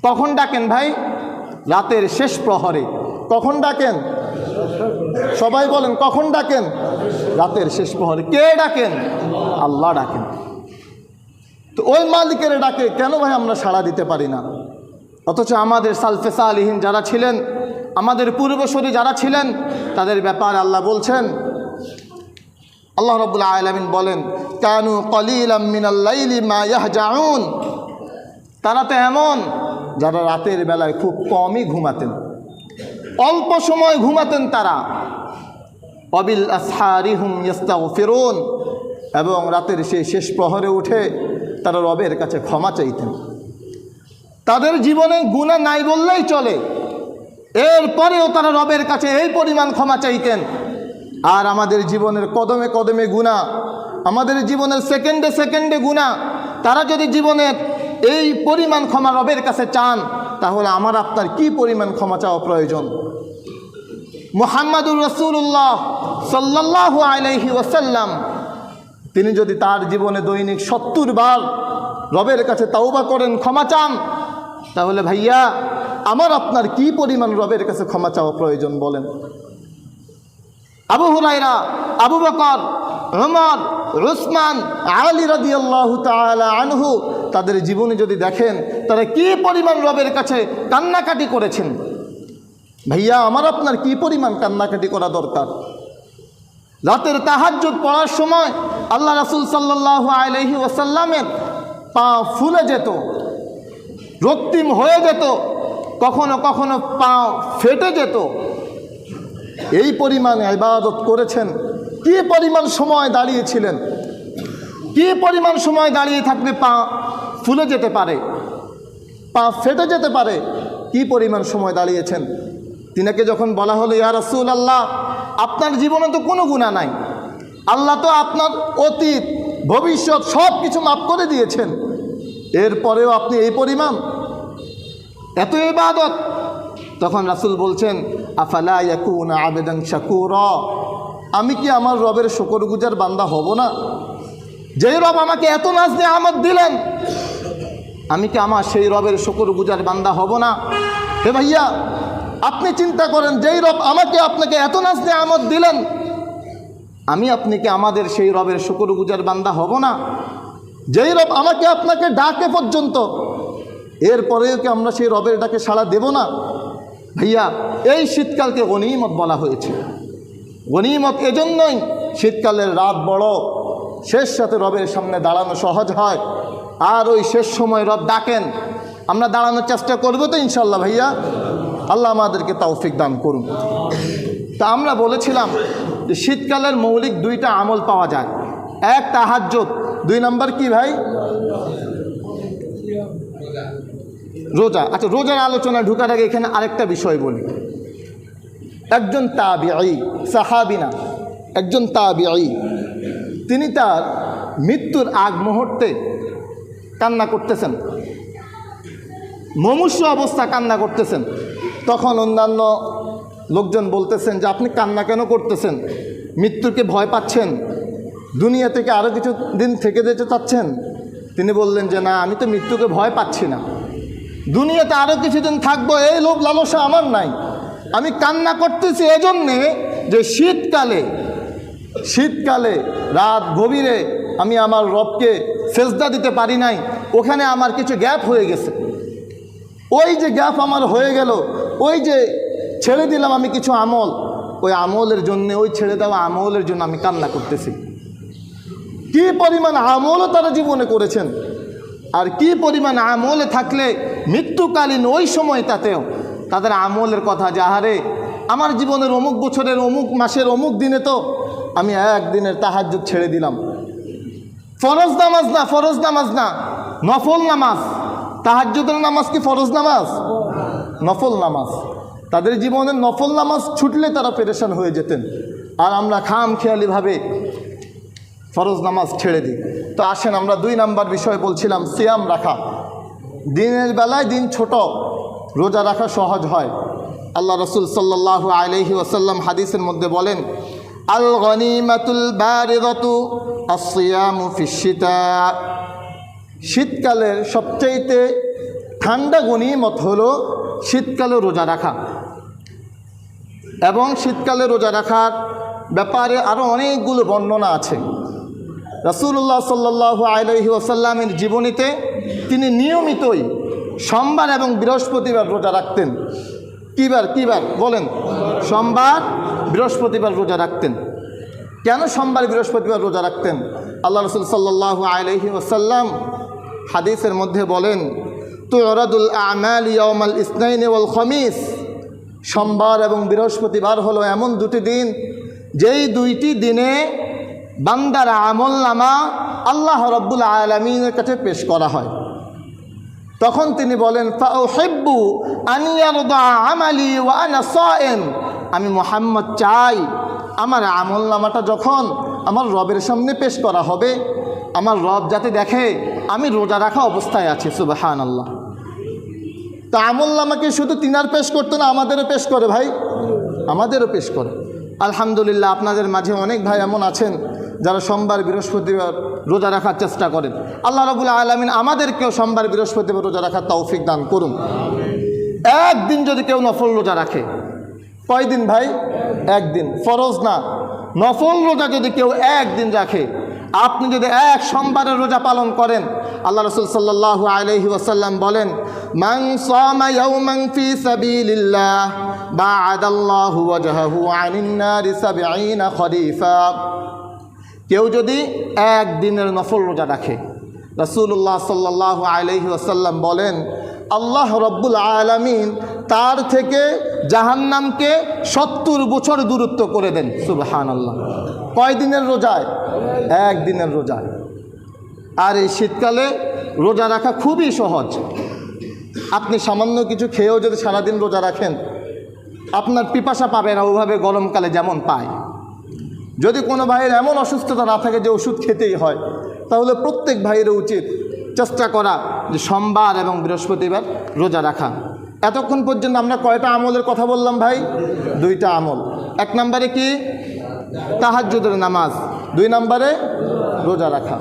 কখন ডাকেন ভাই? রাতের শেষ প্রহরে। কখন ডাকেন? সবাই বলেন, কখন ডাকেন? রাতের শেষ প্রহরে। কে ডাকেন? আল্লাহ ডাকেন। তো ওই মালিকের ডাকে কেন ভাই আমরা সাড়া দিতে পারি না? অথচ আমাদের সালফে সালিহিন যারা ছিলেন, আমাদের পূর্বসূরি যারা ছিলেন, তাদের ব্যাপারে আল্লাহ বলছেন, আল্লাহ রাব্বুল আলামিন বলেন, কানু কলিলাম মিনাল লাইলি মা ইয়াহজাউন। তারা তো এমন যারা রাতের বেলায় খুব কমই ঘুমাতেন, অল্প সময় ঘুমাতেন তারা। অবিল আসহারি হুম ইস্তাগফিরুন। এবং রাতের সেই শেষ প্রহরে উঠে তারা রবের কাছে ক্ষমা চাইতেন। তাদের জীবনে গুনাহ নাই বললেই চলে, এরপরেও তারা রবের কাছে এই পরিমাণ ক্ষমা চাইতেন। আর আমাদের জীবনের কদমে কদমে গুনাহ, আমাদের জীবনের সেকেন্ডে সেকেন্ডে গুনাহ, তারা যদি জীবনের এই পরিমাণ ক্ষমা রবের কাছে চান, তাহলে আমার আপনার কি পরিমাণ ক্ষমা চাওয়া প্রয়োজন? মুহাম্মাদুর রাসূলুল্লাহ সাল্লাল্লাহু আলাইহি ওয়াসাল্লাম তিনি যদি তার জীবনে দৈনিক 70 বার রবের কাছে তাওবা করেন, ক্ষমা চান, তাহলে ভাইয়া আমার আপনার কি পরিমাণ রবের কাছে ক্ষমা চাওয়া প্রয়োজন বলেন? আবু হুরায়রা, আবু বকর, ওমর, উসমান, আলী রাদিয়াল্লাহু তাআলা আনহু, তাদের জীবনে যদি দেখেন তারা কি পরিমাণ রবের কাছে কান্নাকাটি করেছেন, ভাইয়া আমার আপনার কি পরিমাণ কান্নাকাটি করা দরকার? রাতের তাহাজ্জুদ পড়ার সময় আল্লাহ রাসূল সাল্লাল্লাহু আলাইহি ওয়াসাল্লামের পা ফুলে যেত, রক্তিম হয়ে যেত, কখনো কখনো পা ফেটে যেত। এই পরিমাণ ইবাদত করেছেন। কি পরিমাণ সময় দাঁড়িয়েছিলেন? কি পরিমাণ সময় দাঁড়িয়ে থাকলে পা ফুলে যেতে পারে, পা ফেটে যেতে পারে? কি পরিমাণ সময় দাঁড়িয়েছেন? তিনাকে যখন বলা হলো, ইয়া রাসূলুল্লাহ, আপনার জীবনে তো কোনো গুনাহ নাই, আল্লাহ তো আপনার অতীত ভবিষ্যৎ সব কিছু মাফ করে দিয়েছেন, এরপরেও আপনি এই পরিমাণ এত ইবাদত? তখন রাসূল বলছেন, আফালা ইয়াকুনা আবেদান শাকুরা। আমি কি আমার রবের শুকরগুজার বান্দা হব না? যেই রব আমাকে এত নাজ নেয়ামত দিলেন, আমি কি আমার সেই রবের শুকরগুজার বান্দা হব না? হে ভাইয়া, আপনি চিন্তা করেন, যেই রব আমাকে আপনাকে এত নাজ নেয়ামত দিলেন, আমি আপনি কি আমাদের সেই রবের শুকরগুজার বান্দা হব না? যেই রব আমাকে আপনাকে ডাকে পর্যন্ত, এরপরেও কি আমরা সেই রবের ডাকে সাড়া দেব না? ভাইয়া, এই শীতকালকে গনিমত বলা হয়েছে। গনিমত এজন্যই, শীতকালের রাত বড়, শেষ সাথে রবের সামনে দাঁড়ানো সহজ হয়। আর ওই শেষ সময় রব ডাকেন, আমরা দাঁড়ানোর চেষ্টা করবো তো ইনশাল্লাহ ভাইয়া? আল্লাহ আমাদেরকে তৌফিক দান করুন। তা আমরা বলেছিলাম যে শীতকালের মৌলিক 2টা আমল পাওয়া যায়। এক তাহাজ্জুদ, 2 নম্বর কি ভাই? রোজা। আচ্ছা, রোজার আলোচনা ঢুকার আগে এখানে আরেকটা বিষয় বলি। একজন তাবিঈ, সাহাবী না, একজন তাবিঈ, তিনি তার মৃত্যুর আগ মুহূর্তে কান্না করতেছেন, মুমূর্ষু অবস্থা কান্না করতেছেন। তখন অন্যান্য লোকজন বলতেছেন যে আপনি কান্না কেন করতেছেন? মৃত্যুকে ভয় পাচ্ছেন? দুনিয়া থেকে আরও কিছু দিন থেকে যেতে চাচ্ছেন? তিনি বললেন যে না, আমি তো মৃত্যুকে ভয় পাচ্ছি না, দুনিয়াতে আরও কিছুদিন থাকবো এই লোভ লালসা আমার নাই। আমি কান্না করতেছি এজন্যে যে শীতকালে রাত গভীরে আমি আমার রবকে সেজদা দিতে পারি নাই, ওখানে আমার কিছু গ্যাপ হয়ে গেছে। ওই যে গ্যাপ আমার হয়ে গেল, ওই যে ছেড়ে দিলাম আমি কিছু আমল, ওই আমলের জন্য, ওই ছেড়ে দেওয়া আমলের জন্য আমি কান্না করতেছি। কি পরিমাণ আমলও তারা জীবনে করেছেন, আর কি পরিমাণ আমলে থাকলে মৃত্যুকালীন ওই সময়টাতেও তাদের আমলের কথা যে আহারে আমার জীবনের অমুক বছরের অমুক মাসের অমুক দিনে তো আমি একদিনের তাহাজ্জুদ ছেড়ে দিলাম। ফরজ নামাজ না, ফরজ নামাজ না, নফল নামাজ। তাহাজ্জুদের নামাজ কি ফরজ নামাজ? নফল নামাজ। তাদের জীবনের নফল নামাজ ছুটলে তারা পেরেশান হয়ে যেতেন, আর আমরা খামখেয়ালিভাবে ফরজ নামাজ ছেড়ে দিই। তো আসেন আমরা 2 নাম্বার বিষয় বলছিলাম, সিয়াম রাখা। দিনের বেলায় দিন ছোট, রোজা রাখা সহজ হয়। আল্লাহ রসুল সাল্লাল্লাহু আলাইহি ওয়াসাল্লাম হাদিসের মধ্যে বলেন, আল গনিমাতুল বারিদাতু আস-সিয়ামু ফিশ-শিতা। শীতকালের সবচাইতে ঠান্ডা গনিমত হলো শীতকালে রোজা রাখা। এবং শীতকালে রোজা রাখার ব্যাপারে আরও অনেকগুলো বর্ণনা আছে। রাসূলুল্লাহ সাল্লাল্লাহু আলাইহি ওয়াসাল্লামের জীবনীতে তিনি নিয়মিতই সোমবার এবং বৃহস্পতিবার রোজা রাখতেন। কিবার বলেন? সোমবার বৃহস্পতিবার রোজা রাখতেন। কেন সোমবার বৃহস্পতিবার রোজা রাখতেন? আল্লাহ রসুল সাল্লাল্লাহু আলাইহি ওয়াসাল্লাম হাদিসের মধ্যে বলেন, তুরাদুল আমাল ইয়াউমাল ইসনাইন ওয়াল খামিস। সোমবার এবং বৃহস্পতিবার হলো এমন 2টি দিন, যেই 2টি দিনে বান্দার আমলনামা আল্লাহ রাব্বুল আলামিনের কাছে পেশ করা হয়। তখন তিনি বলেন, ফাউহিব্বু আন ইয়ারদা আমালি ওয়া আনা সায়েম। আমি মুহাম্মদ চাই আমার আমলনামাটা যখন আমার রবের সামনে পেশ করা হবে, আমার রব যাতে দেখে আমি রোজা রাখা অবস্থায় আছি। সুবহানাল্লাহ। তো আমলনামাকে শুধু তিনার পেশ করতো না, আমাদেরও পেশ করে ভাই, আমাদেরও পেশ করে। আলহামদুলিল্লাহ, আপনাদের মাঝে অনেক ভাই এমন আছেন যারা সোমবার বৃহস্পতিবার রোজা রাখার চেষ্টা করেন। আল্লাহ রাব্বুল আলামিন আমাদেরকেও সোমবার বৃহস্পতিবার রোজা রাখার তৌফিক দান করুন। একদিন যদি কেউ নফল রোজা রাখে, কয়দিন ভাই? একদিন। ফরজ না, নফল রোজা যদি কেউ একদিন রাখে, আপনি যদি এক সোমবারের রোজা পালন করেন, আল্লাহ রাসূল সাল্লাল্লাহু আলাইহি ওয়াসাল্লাম বলেন, মান সামা ইয়াওমান ফি সাবিলিল্লাহ বা'আদাল্লাহু ওয়াজহাহু আনিন নারি 70 খরিফা। কেউ যদি একদিনের নফল রোজা রাখে, রাসূলুল্লাহ সাল্লাল্লাহু আলাইহি ওয়াসাল্লাম বলেন, আল্লাহ রাব্বুল আলামিন তার থেকে জাহান্নামকে 70 বছর দূরত্ব করে দেন। সুবহানাল্লাহ। কয় দিনের রোজায়? একদিনের রোজায়। আর এই শীতকালে রোজা রাখা খুবই সহজ। আপনি সামান্য কিছু খেয়েও যদি সারাদিন রোজা রাখেন, আপনার পিপাসা পাবে না ওভাবে গরমকালে যেমন পায়। যদি কোনো ভাইয়ের এমন অসুস্থতা না থাকে যে ওষুধ খেতেই হয়, তাহলে প্রত্যেক ভাইয়ের উচিত চেষ্টা করা যে সোমবার এবং বৃহস্পতিবার রোজা রাখা। এতক্ষণ পর্যন্ত আমরা কয়টা আমলের কথা বললাম ভাই? 2টা আমল। 1 নম্বরে কি? তাহাজ্জুদের নামাজ। 2 নম্বরে রোজা রাখা।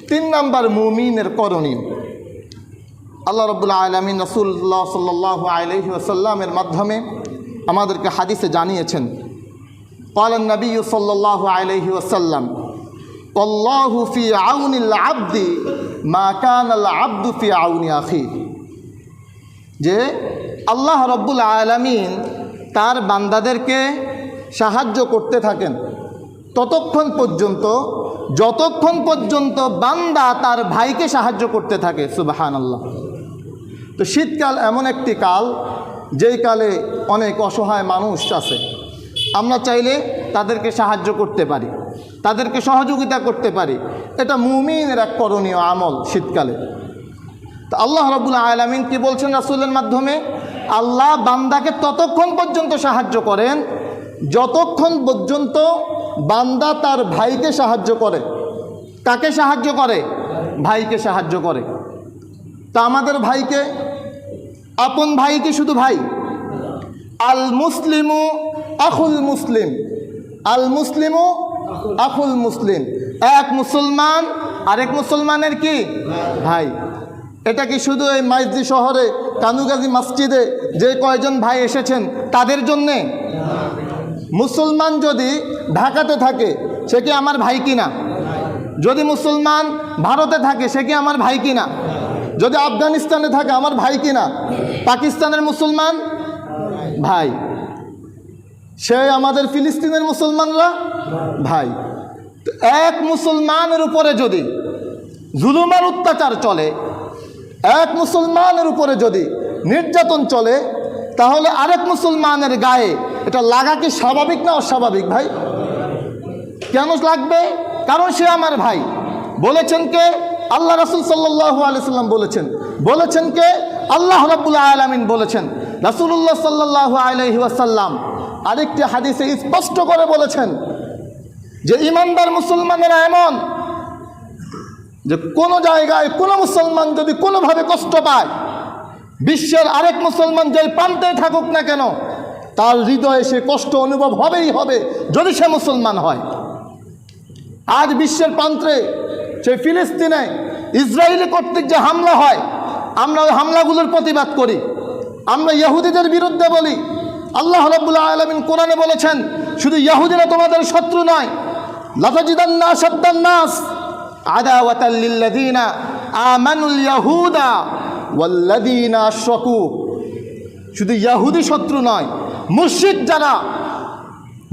3 নম্বর মুমিনের করণীয়। আল্লাহ রাব্বুল আলামিন রাসূলুল্লাহ সাল্লাল্লাহু আলাইহি ওয়াসাল্লামের মাধ্যমে আমাদেরকে হাদিসে জানিয়েছেন, قال النبي صلى الله عليه وسلم والله في عون العبد ما كان العبد في عون أخيه। যে আল্লাহ রাব্বুল আলামিন তার বান্দাদেরকে সাহায্য করতে থাকেন ততক্ষণ পর্যন্ত যতক্ষণ পর্যন্ত বান্দা তার ভাইকে সাহায্য করতে থাকে। সুবহানাল্লাহ। তো শীতকাল এমন একটি কাল, যেই কালে অনেক অসহায় মানুষ আছে, আমরা চাইলে তাদেরকে সাহায্য করতে পারি, তাদেরকে সহযোগিতা করতে পারি। এটা মুমিনের এক করণীয় আমল শীতকালে। তো আল্লাহ রাব্বুল আলামিন কি বলছেন রাসূলের মাধ্যমে? আল্লাহ বান্দাকে ততক্ষণ পর্যন্ত সাহায্য করেন যতক্ষণ পর্যন্ত বান্দা তার ভাইকে সাহায্য করে। কাকে সাহায্য করে? ভাইকে সাহায্য করে। তা আমাদের ভাইকে, আপন ভাইকে শুধু ভাই। আল মুসলিমু আখুল মুসলিম, আল মুসলিমু আখুল মুসলিম। এক মুসলমান আরেক মুসলমানের কি? ভাই। এটা কি শুধু এই মাইজদি শহরে কানুগাজী মসজিদে যে কয়জন ভাই এসেছেন তাদের জন্যে? মুসলমান যদি ঢাকাতে থাকে সে কি আমার ভাই কিনা? যদি মুসলমান ভারতে থাকে সে কি আমার ভাই কিনা? যদি আফগানিস্তানে থাকে আমার ভাই কিনা? পাকিস্তানের মুসলমান ভাই, সে আমাদের ফিলিস্তিনের মুসলমানরা ভাই। তো এক মুসলমানের উপরে যদি জুলুম আর অত্যাচার চলে, এক মুসলমানের উপরে যদি নির্যাতন চলে, তাহলে আরেক মুসলমানের গায়ে এটা লাগা কি স্বাভাবিক না অস্বাভাবিক ভাই? কেন লাগবে? কারণ সে আমার ভাই। বলেছেন কে? আল্লাহ রাসূল সাল্লাল্লাহু আলাইহি সাল্লাম বলেছেন কে? আল্লাহ রাব্বুল আলামিন বলেছেন। রাসূলুল্লাহ সাল্লাল্লাহু আলাইহি ওয়াসাল্লাম আরেকটি হাদিসে স্পষ্ট করে বলেছেন যে ঈমানদার মুসলমানেরা এমন যে কোনো জায়গায় কোনো মুসলমান যদি কোনোভাবে কষ্ট পায়, বিশ্বের আরেক মুসলমান যেই প্রান্তে থাকুক না কেন, তার হৃদয়ে সে কষ্ট অনুভব হবেই হবে যদি সে মুসলমান হয়। আজ বিশ্বের প্রান্তে সেই ফিলিস্তিনে ইসরায়েলি কর্তৃক যে হামলা হয়, আমরা ওই হামলাগুলোর প্রতিবাদ করি, আমরা ইহুদিদের বিরুদ্ধে বলি। আল্লাহ রাব্বুল আলামিন কোরআনে বলেছেন, শুধু ইহুদিরা তোমাদের শত্রু নয়, লাতাজিদান্না আশাদ্দান নাস আদাওয়াতাল লিল্লাযিনা আমানুল ইয়াহুদা ওয়াল্লাযিনা আশরাকু। শুধু ইহুদি শত্রু নয়, মুশরিক যারা,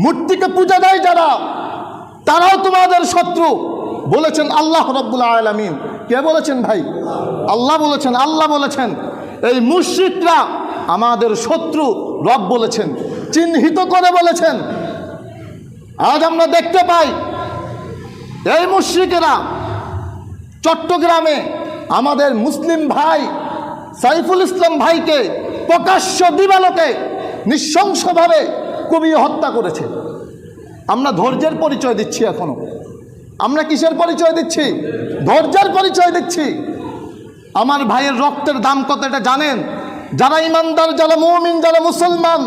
মূর্তিকে পূজা দেয় যারা, তারাও তোমাদের শত্রু বলেছেন আল্লাহ রাব্বুল আলামিন। কে বলেছেন ভাই? আল্লাহ বলেছেন। আল্লাহ বলেছেন এই মুশরিকরা আমাদের শত্রু, রব বলেছেন, চিহ্নিত করে বলেছেন। আজ আমরা দেখতে পাই এই মুশরিকেরা চট্টগ্রামে আমাদের মুসলিম ভাই সাইফুল ইসলাম ভাইকে প্রকাশ্য দিবালোকে নৃশংসভাবে কুপিয়ে হত্যা করেছে। আমরা ধৈর্যের পরিচয় দিচ্ছি। এখনো আমরা কিসের পরিচয় দিচ্ছি? ধৈর্যের পরিচয় দিচ্ছি। আমার ভাইয়ের রক্তের দাম কত এটা জানেন? যারা ইমানদার, যারা মুমিন, যারা মুসলমান,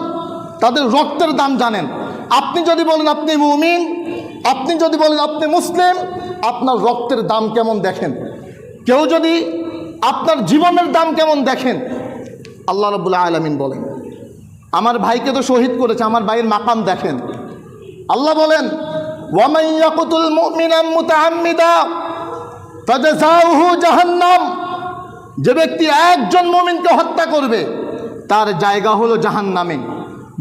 তাদের রক্তের দাম জানেন। আপনি যদি বলেন আপনি মুমিন, আপনি যদি বলেন আপনি মুসলিম, আপনার রক্তের দাম কেমন দেখেন। কেউ যদি আপনার জীবনের দাম কেমন দেখেন। আল্লাহ রাব্বুল আলামিন বলেন, আমার ভাইকে তো শহীদ করেছে, আমার ভাইয়ের মাকাম দেখেন। আল্লাহ বলেন, ওয়ামান ইয়াকতুল মুমিনা মুতাআম্মিদা ফাজাযাউহু জাহান্নাম। যে ব্যক্তি একজন মুমিনকে হত্যা করবে তার জায়গা হলো জাহান্নামে।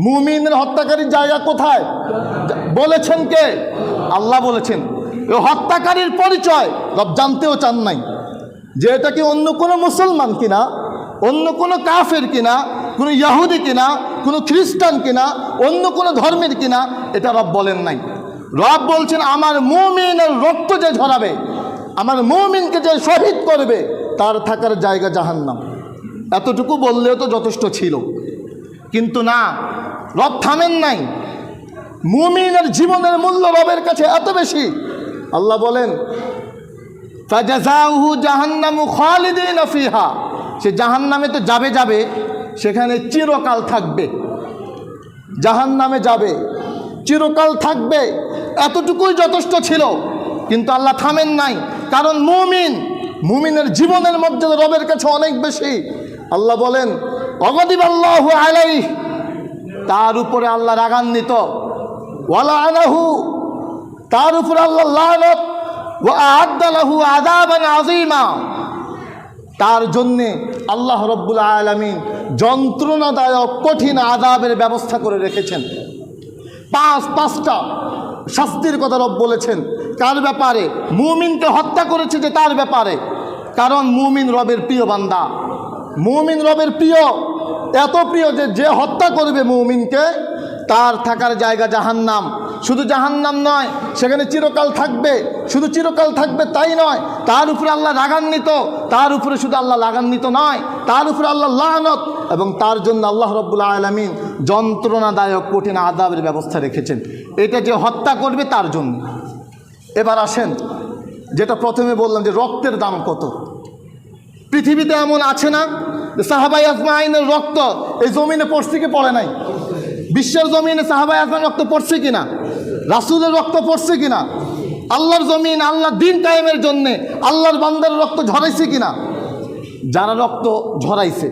মুমিনের হত্যাকারীর জায়গা কোথায় বলেছেন কে? আল্লাহ বলেছেন। এই হত্যাকারীর পরিচয় রব জানতেও চান নাই, যে এটা কি অন্য কোনো মুসলমান কিনা, অন্য কোনো কাফের কিনা, কোনো ইহুদি কিনা, কোনো খ্রিস্টান কিনা, অন্য কোনো ধর্মের কিনা, এটা রব বলেন নাই। রব বলছেন আমার মুমিনের রক্ত যে ঝরাবে, আমার মুমিনকে যে শহীদ করবে, তার থাকার জায়গা জাহান্নাম। এতটুকু বললেও তো যথেষ্ট ছিল, কিন্তু না, রব থামেন নাই। মুমিনের জীবনের মূল্য রবের কাছে এত বেশি। আল্লাহ বলেন, ফাজাযাউহু জাহান্নামু খালিদিনা ফিহা। সে জাহান্নামে তো যাবে, সেখানে চিরকাল থাকবে। জাহান্নামে যাবে, চিরকাল থাকবে, এতটুকুই যথেষ্ট ছিল। কিন্তু আল্লাহ থামেন নাই, কারণ মুমিনের জীবনের মধ্যে রবের কাছে অনেক বেশি। আল্লাহ বলেন, অগদিবাল্লাহু আলাইহি, তার উপরে আল্লাহ রাগান্বিত, ওয়ালা আনাহু, তার উপরে আল্লাহ লানত, ওয়া আ'আদ্দা লাহু আযাবান আযীমা, তার জন্যে আল্লাহ রাব্বুল আলামিন যন্ত্রণাদায়ক কঠিন আযাবের ব্যবস্থা করে রেখেছেন। পাঁচটা শাস্তির কথা রব বলেছেন। কার ব্যাপারে? মুমিনকে হত্যা করেছে যে তার ব্যাপারে, কারণ মুমিন রবের প্রিয় বান্দা। মুমিন রবের প্রিয়, এত প্রিয় যে যে হত্যা করবে মুমিনকে, তার থাকার জায়গা জাহান্নাম। শুধু জাহান্নাম নয়, সেখানে চিরকাল থাকবে। শুধু চিরকাল থাকবে তাই নয়, তার উপরে আল্লাহ রাগান্বিত, তার উপরে শুধু আল্লাহ রাগান্বিত নয়, তার উপরে আল্লাহ লানত, এবং তার জন্য আল্লাহ রাব্বুল আলামিন যন্ত্রণাদায়ক কঠিন আযাবের ব্যবস্থা রেখেছেন। এটা যে হত্যা করবে তার জন্য। এবার আসেন, যেটা প্রথমে বললাম যে রক্তের দাম কত। পৃথিবীতে এমন আছে না যে সাহাবায়ে আজমাইনের রক্ত এই জমিনে পড়ছে কি পড়ে নাই? বিশ্বের জমিনে সাহাবায়ে আজমাইনের রক্ত পড়ছে কিনা? রাসূলের রক্ত পড়ছে কিনা? আল্লাহর জমিন, আল্লাহর দ্বীন কায়েমের জন্যে আল্লাহর বান্দার রক্ত ঝরাইছে কিনা? যারা রক্ত ঝরাইছে,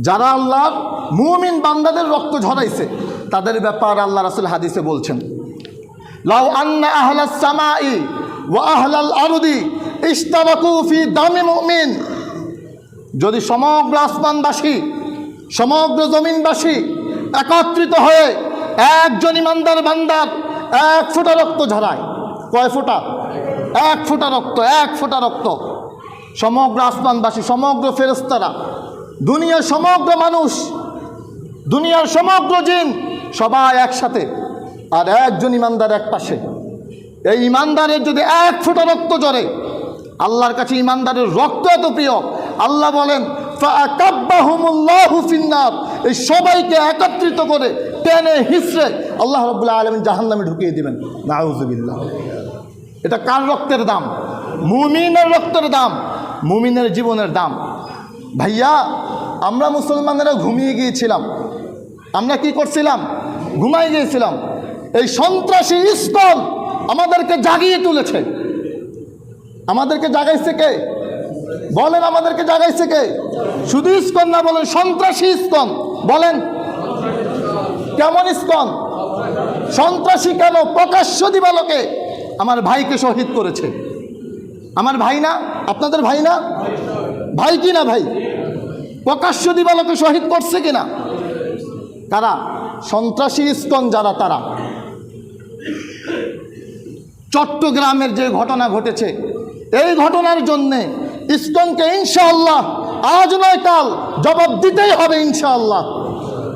যারা আল্লাহর মুমিন বান্দাদের রক্ত ঝরাইছে, তাদের ব্যাপার আল্লাহ রাসূল হাদিসে বলছেন, লাউ আন্না আহলাস সামাই ওয়া আহলাল আরদি ইশতারাকু ফি দামি মুমিন। যদি সমগ্র আসমানবাসী, সমগ্র জমিনবাসী একত্রিত হয়ে একজন ইমানদার বান্দার 1 ফোঁটা রক্ত ঝরায়। কয় ফোঁটা? 1 ফোঁটা রক্ত, 1 ফোঁটা রক্ত। সমগ্র আসমানবাসী, সমগ্র ফেরেশতারা, দুনিয়ার সমগ্র মানুষ, দুনিয়ার সমগ্র জিন সবাই একসাথে, আর একজন ইমানদার এক পাশে। এই ইমানদারের যদি 1 ফোঁটা রক্ত ঝরে, আল্লাহর কাছে ইমানদারের রক্ত এত প্রিয়, আল্লাহ বলেন ফাআকাব্বাহুমুল্লাহু ফিন্নার, এই সবাইকে একত্রিত করে টেনে হিসড়ে আল্লাহ রাব্বুল আলামিন জাহান্নামে ঢুকিয়ে দিবেন। নাউযুবিল্লাহ। এটা কার রক্তের দাম? মুমিনের রক্তের দাম, মুমিনের জীবনের দাম। ভাইয়া, আমরা মুসলমানেরা ঘুমিয়ে গিয়েছিলাম। আমরা কি করছিলাম? ঘুমাই গিয়েছিলাম। এই সন্ত্রাসী ইসকন আমাদেরকে জাগিয়ে তুলেছে। আমাদেরকে জাগাইছে কে? বলেন, আমাদেরকে জাগাইছে কে? শুধু ইসকন না, বলেন সন্ত্রাসী ইসকন। বলেন কেমন ইসকন? সন্ত্রাসী কেন? প্রকাশ্য দিবালোকে আমার ভাইকে শহীদ করেছে। আমার ভাই না? আপনাদের ভাই না? ভাই কি না ভাই? প্রকাশ্য দিবালোকে শহীদ করছে কিনা? কারা? সন্ত্রাসী ইসকন যারা, তারা। চট্টগ্রামের যে ঘটনা ঘটেছে, এই ঘটনার জন্যে ইসকনকে ইনশাআল্লাহ আজ নয় কাল জবাব দিতেই হবে ইনশাআল্লাহ।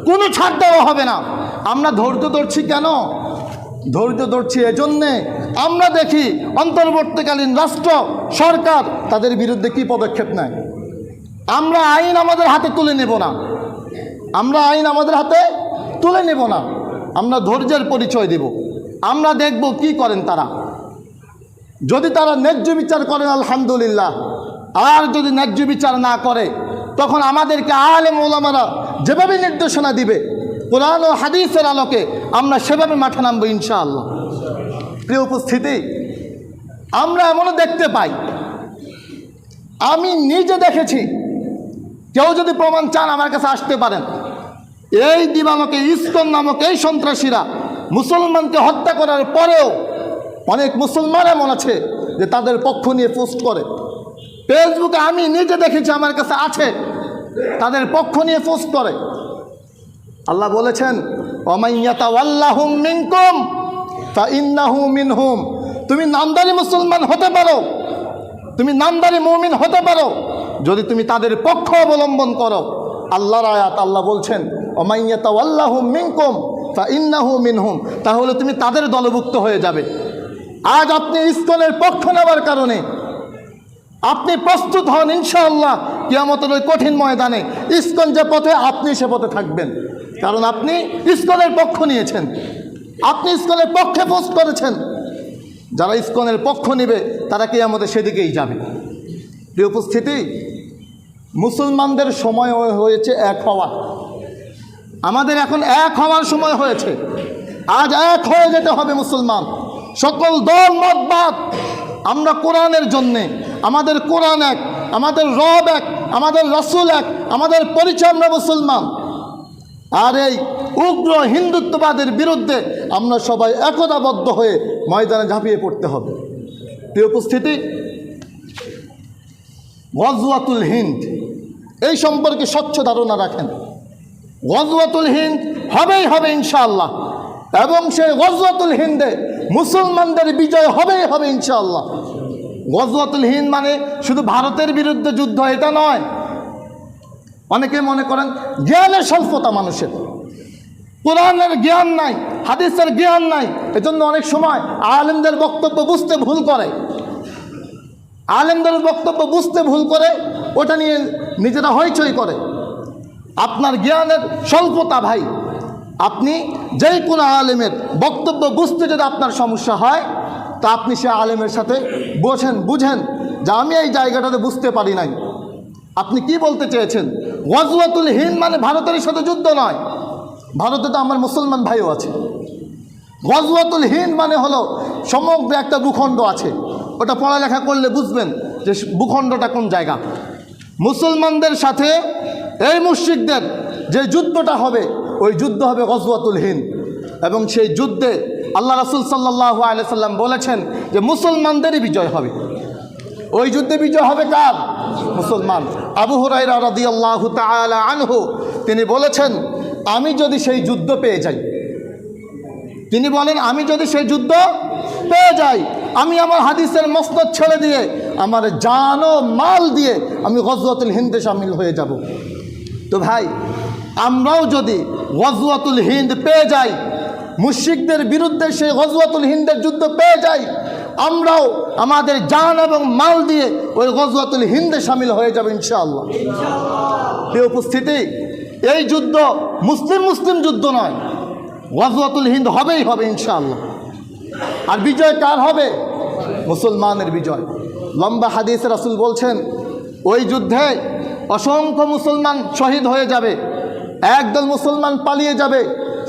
কোনো ছাড় দেওয়া হবে না। আমরা ধৈর্য ধরছি কেন? ধৈর্য ধরছি এজন্যে আমরা দেখি অন্তর্বর্তীকালীন রাষ্ট্র সরকার তাদের বিরুদ্ধে কি পদক্ষেপ নেয়। আমরা আইন আমাদের হাতে তুলে নেব না, আমরা আইন আমাদের হাতে তুলে নেব না। আমরা ধৈর্যের পরিচয় দেব। আমরা দেখব কি করেন তারা। যদি তারা ন্যায্য বিচার করেন আলহামদুলিল্লাহ, আর যদি ন্যায্য বিচার না করে, তখন আমাদেরকে আলেম ওলামারা যেভাবে নির্দেশনা দিবে কোরআন ও হাদিসের আলোকে আমরা সেভাবে মাঠে নামবো ইনশাআল্লাহ। প্রিয় উপস্থিতি, আমরা এমনও দেখতে পাই, আমি নিজে দেখেছি, কেউ যদি প্রমাণ চান আমার কাছে আসতে পারেন। এই দিবালোকে ইসকন নামক এই সন্ত্রাসীরা মুসলমানকে হত্যা করার পরেও অনেক মুসলমান এমন আছে যে তাদের পক্ষ নিয়ে পোস্ট করে ফেসবুকে। আমি নিজে দেখেছি, আমার কাছে আছে, তাদের পক্ষ নিয়ে পোস্ট করে। আল্লাহ বলেছেন ওয়ামাইয়াতাওয়াল্লাহুম মিনকুম ফাইন্নাহু মিনহুম। তুমি নামদারি মুসলমান হতে পারো, তুমি নামদারি মুমিন হতে পারো, যদি তুমি তাদের পক্ষ অবলম্বন করো। আল্লাহর আয়াত, আল্লাহ বলছেন ওয়ামাইয়াতাওয়াল্লাহুম মিনকুম ফাইন্নাহু মিনহুম, তাহলে তুমি তাদের দলভুক্ত হয়ে যাবে। আজ আপনি ইসকনের পক্ষ নেওয়ার কারণে আপনি প্রস্তুত হন ইনশাআল্লাহ কিয়ামতের ওই কঠিন ময়দানে ইসকন যে পথে, আপনি সে পথে থাকবেন। কারণ আপনি ইসকনের পক্ষ নিয়েছেন, আপনি ইসকনের পক্ষে পোস্ট করেছেন। যারা ইসকনের পক্ষ নেবে তারা কিয়ামতে সেদিকেই যাবে। প্রিয় উপস্থিতি, মুসলমানদের সময় হয়েছে এক হওয়ার। আমাদের এখন এক হওয়ার সময় হয়েছে। আজ এক হয়ে যেতে হবে মুসলমান। সকল দল মতবাদ, আমরা কোরআনের জন্যে, আমাদের কোরআন এক, আমাদের রব এক, আমাদের রাসূল এক, আমাদের পরিচয় আমরা মুসলমান। আর এই উগ্র হিন্দুত্ববাদের বিরুদ্ধে আমরা সবাই একতাবদ্ধ হয়ে ময়দানে ঝাঁপিয়ে পড়তে হবে। প্রিয় উপস্থিতি, গজওয়াতুল হিন্দ এই সম্পর্কে স্বচ্ছ ধারণা রাখেন। গজওয়াতুল হিন্দ হবেই হবে ইনশাআল্লাহ, এবং সেই গজওয়াতুল হিন্দে মুসলমানদের বিজয় হবেই হবে ইনশাআল্লাহ। গজওয়াতুল হিন্দ মানে শুধু ভারতের বিরুদ্ধে যুদ্ধ, এটা নয়। অনেকে মনে করেন জ্ঞানের স্বল্পতা মানুষের, কোরআনের জ্ঞান নাই, হাদিসের জ্ঞান নাই, এজন্য অনেক সময় আলেমদের বক্তব্য বুঝতে ভুল করে। আলেমদের বক্তব্য বুঝতে ভুল করে, ওটা নিয়ে নিজেরা হইচই করে। আপনার জ্ঞানের স্বল্পতা ভাই, আপনি যেই কোনো আলেমের বক্তব্য বুঝতে যদি আপনার সমস্যা হয়, তা আপনি সে আলেমের সাথে বুঝেন যে আমি এই জায়গাটাতে বুঝতে পারি নাই, আপনি কি বলতে চেয়েছেন। গজওয়াতুল হিন্দ মানে ভারতের সাথে যুদ্ধ নয়, ভারতে তো আমার মুসলমান ভাইও আছে। গজওয়াতুল হিন্দ মানে হলো সমগ্র একটা ভূখণ্ড আছে, ওটা পড়ালেখা করলে বুঝবেন যে ভূখণ্ডটা কোন জায়গা। মুসলমানদের সাথে এই মুশরিকদের যে যুদ্ধটা হবে, ওই যুদ্ধ হবে গজওয়াতুল হিন্দ। এবং সেই যুদ্ধে আল্লাহ রাসূল সাল্লাল্লাহু আলাইহি সাল্লাম বলেছেন যে মুসলমানদেরই বিজয় হবে। ওই যুদ্ধে বিজয় হবে কার? মুসলমান। আবু হুরায়রা রাদিয়াল্লাহু তাআলা আনহু তিনি বলেছেন আমি যদি সেই যুদ্ধ পেয়ে যাই, তিনি বলেন আমি যদি সেই যুদ্ধ পেয়ে যাই, আমি আমার হাদিসের মসনদ ছেড়ে দিয়ে আমার জান ও মাল দিয়ে আমি গজওয়াতুল হিন্দে শামিল হয়ে যাব। তো ভাই, আমরাও যদি গজওয়াতুল হিন্দ পেয়ে যাই, মুশরিকদের বিরুদ্ধে সেই গজওয়াতুল হিন্দের যুদ্ধ পেয়ে যাই, আমরাও আমাদের জান এবং মাল দিয়ে ওই গজওয়াতুল হিন্দে শামিল হয়ে যাবে ইনশাআল্লাহ। প্রিয় উপস্থিতি, এই যুদ্ধ মুসলিম যুদ্ধ নয়, গজওয়াতুল হিন্দ হবেই হবে ইনশাআল্লাহ। আর বিজয় কার হবে? মুসলমানের বিজয়। লম্বা হাদিসে রাসূল বলছেন, ওই যুদ্ধে অসংখ্য মুসলমান শহীদ হয়ে যাবে, একদল মুসলমান পালিয়ে যাবে,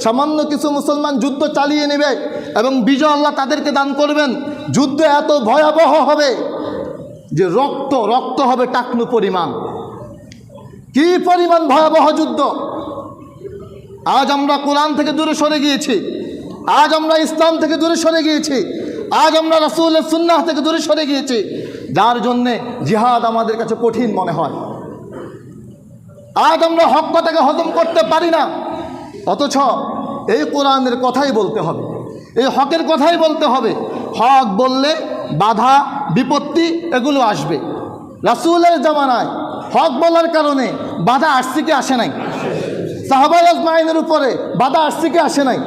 সামান্য কিছু মুসলমান যুদ্ধ চালিয়ে নেবে এবং বিজয় আল্লাহ তাদেরকে দান করবেন। যুদ্ধ এত ভয়াবহ হবে যে রক্ত হবে টাকনু পরিমাণ। কি পরিমাণ ভয়াবহ যুদ্ধ! আজ আমরা কোরআন থেকে দূরে সরে গিয়েছি, আজ আমরা ইসলাম থেকে দূরে সরে গিয়েছি, আজ আমরা রাসূলের সুন্নাহ থেকে দূরে সরে গিয়েছি, যার জন্যে জিহাদ আমাদের কাছে কঠিন মনে হয়। আজ আমরা হক কথাকে হজম করতে পারি না, অথচ এই কোরআনের কথাই বলতে হবে, এই হকের কথাই বলতে হবে। হক বললে বাধা বিপত্তি এগুলো আসবে। রাসূলের জামানায় হক বলার কারণে বাধা আসছে কি আসে নাই? সাহাবায়ে আজমাইনের উপরে বাধা আসছে কি আসে নাই?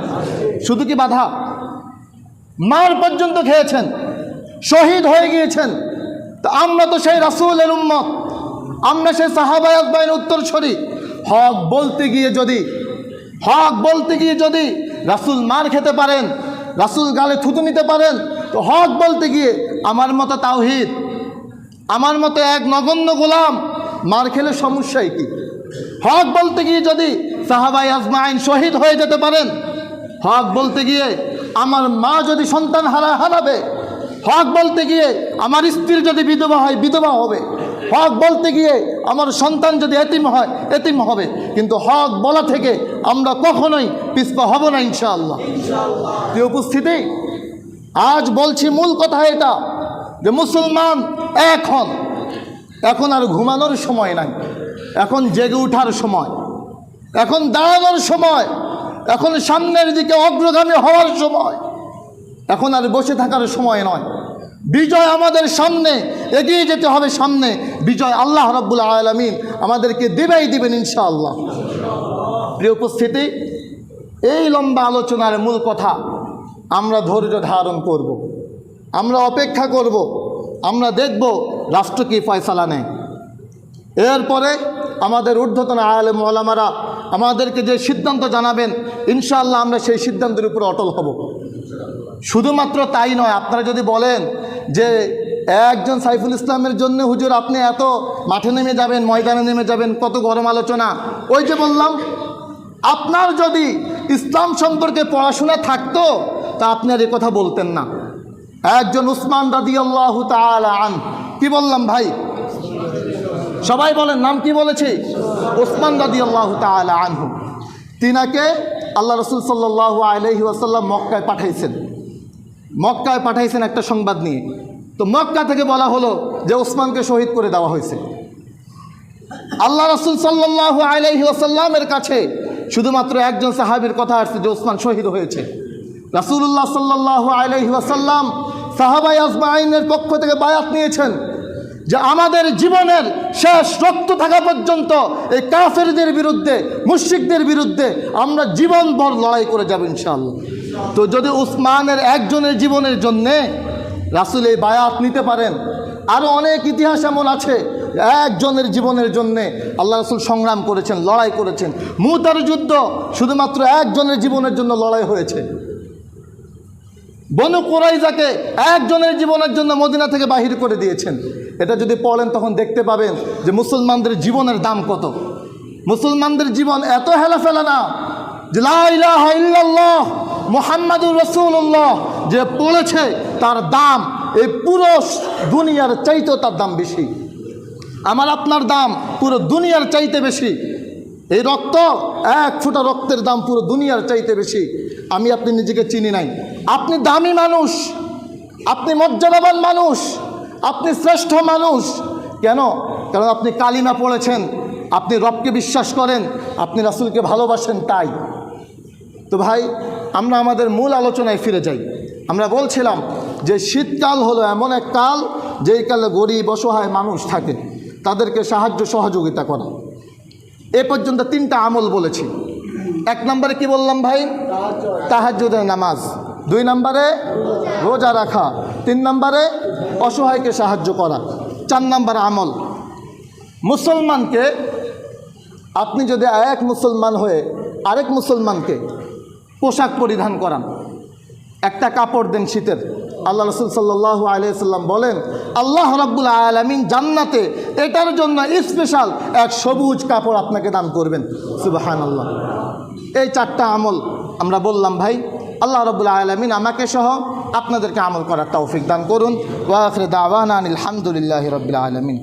শুধু কি বাধা, মার পর্যন্ত খেয়েছেন, শহীদ হয়ে গিয়েছেন। তো আমরা তো সেই রাসূলের উম্মত, আমরা সেই সাহাবায়ে আজমাইনের উত্তরসূরি। হক বলতে গিয়ে যদি রাসূল মার খেতে পারেন, রাসূল গালে থুতু নিতে পারেন, তো হক বলতে গিয়ে আমার মতো তাওহীদ, আমার মতো এক নগণ্য গোলাম মার খেলে সমস্যাই কি? হক বলতে গিয়ে যদি সাহাবায়ে আজমাইন শহীদ হয়ে যেতে পারেন, হক বলতে গিয়ে আমার মা যদি সন্তান হারাবে, হক বলতে গিয়ে আমার স্ত্রী যদি বিধবা হয় বিধবা হবে, হক বলতে গিয়ে আমার সন্তান যদি এতিম হয় এতিম হবে, কিন্তু হক বলা থেকে আমরা কখনোই পিছপা হব না ইনশাআল্লাহ। প্রিয় উপস্থিতি, আজ বলছি মূল কথা এটা যে মুসলমান এখন আর ঘুমানোর সময় নাই, এখন জেগে ওঠার সময়, এখন দাঁড়ানোর সময়, এখন সামনের দিকে অগ্রগামী হওয়ার সময়, এখন আর বসে থাকার সময় নয়। বিজয় আমাদের সামনে, এগিয়ে যেতে হবে সামনে। বিজয় আল্লাহ রাব্বুল আলামিন আমাদেরকে দিবেন ইনশাআল্লাহ। প্রিয় উপস্থিতি, এই লম্বা আলোচনার মূল কথা, আমরা ধৈর্য ধারণ করব, আমরা অপেক্ষা করব, আমরা দেখব রাষ্ট্র কি ফয়সালা নেয়। এরপরে আমাদের ঊর্ধ্বতন আলেম ওলামারা আমাদেরকে যে সিদ্ধান্ত জানাবেন, ইনশাআল্লাহ আমরা সেই সিদ্ধান্তের উপর অটল হব। শুধুমাত্র তাই নয়, আপনারা যদি বলেন যে একজন সাইফুল ইসলামের জন্য হুজুর আপনি এত মাঠে নেমে যাবেন, ময়দানে নেমে যাবেন, কত গরম আলোচনা, ওই যে বললাম, আপনার যদি ইসলাম সম্পর্কে পড়াশোনা থাকতো তা আপনি আর এ কথা বলতেন না। একজন উসমান রাদিয়াল্লাহু তাআলা আনহু, কি বললাম ভাই? সবাই বলেন, নাম কি বলেছি? উসমান রাদিয়াল্লাহু তাআলা আনহু। তিনাকে আল্লাহ রাসূল সাল্লাল্লাহু আলাইহি ওয়াসাল্লাম মক্কায় পাঠাইছেন একটা সংবাদ নিয়ে। তো মক্কা থেকে বলা হলো যে উসমানকে শহীদ করে দেওয়া হয়েছে। আল্লাহ রাসূল সাল্লাল্লাহু আলাইহি ওয়াসাল্লামের কাছে শুধুমাত্র একজন সাহাবীর কথা আসছে যে উসমান শহীদ হয়েছে। রাসূলুল্লাহ সাল্লাল্লাহু আলাইহি ওয়াসাল্লাম সাহাবায়ে আজমাইনের পক্ষ থেকে বায়াত নিয়েছেন যে আমাদের জীবনের শেষ রক্ত থাকা পর্যন্ত এই কাফেরদের বিরুদ্ধে, মুশরিকদের বিরুদ্ধে আমরা জীবনভর লড়াই করে যাব ইনশাআল্লাহ। তো যদি উসমানের একজনের জীবনের জন্যে রাসূল এই বায়াত নিতে পারেন, আরও অনেক ইতিহাস এমন আছে একজনের জীবনের জন্যে আল্লাহ রাসূল সংগ্রাম করেছেন, লড়াই করেছেন। মুতার যুদ্ধ শুধুমাত্র একজনের জীবনের জন্য লড়াই হয়েছে। বনু কুরাইজাকে একজনের জীবনের জন্য মদিনা থেকে বাহির করে দিয়েছেন। এটা যদি পড়েন তখন দেখতে পাবেন যে মুসলমানদের জীবনের দাম কত। মুসলমানদের জীবন এত হেলাফেলা না যে লা ইলাহা ইল্লাল্লাহ মুহাম্মাদুর রাসূলুল্লাহ যে পড়েছে তার দাম এই পুরো দুনিয়ার চাইতেও তার দাম বেশি। আমার আপনার দাম পুরো দুনিয়ার চাইতে বেশি। এই রক্ত, এক ফোঁটা রক্তের দাম পুরো দুনিয়ার চাইতে বেশি। আমি আপনি নিজেকে চিনি নাই। আপনি দামি মানুষ, আপনি মর্যাদাবান মানুষ, আপনি শ্রেষ্ঠ মানুষ। কেন? কারণ আপনি কালিমা পড়েছেন, আপনি রবকে বিশ্বাস করেন, আপনি রাসূলকে ভালোবাসেন, তাই তো ভাই আমরা আমাদের মূল আলোচনায় ফিরে যাই। আমরা বলছিলাম যে শীতকাল হলো এমন এক কাল যেই কালে গরিব অসহায় মানুষ থাকে, তাদেরকে সাহায্য সহযোগিতা করা। এ পর্যন্ত 3টা আমল বলেছি। 1 নম্বরে কি বললাম ভাই? তাহাজ্জুদের নামাজ। 2 নম্বরে রোজা রাখা। 3 নম্বরে অসহায়কে সাহায্য করা। 4 নম্বর আমল, মুসলমানকে আপনি যদি এক মুসলমান হয়ে আরেক মুসলমানকে পোশাক পরিধান করান, একটা কাপড় দেন শীতের। আল্লাহ রাসূল সাল্লাল্লাহু আলাইহি ওয়াসাল্লাম বলেন, আল্লাহ রাব্বুল আলামিন জান্নাতে এটার জন্য স্পেশাল এক সবুজ কাপড় আপনাকে দান করবেন। সুবহানাল্লাহ। এই 4টা আমল আমরা বললাম ভাই। আল্লাহ রাব্বুল আলামিন আমাকে সহ আপনাদেরকে আমল করার তৌফিক দান করুন। ওয়া আখিরু দাওয়ানা আনিল হামদুলিল্লাহি রাব্বিল আলামিন।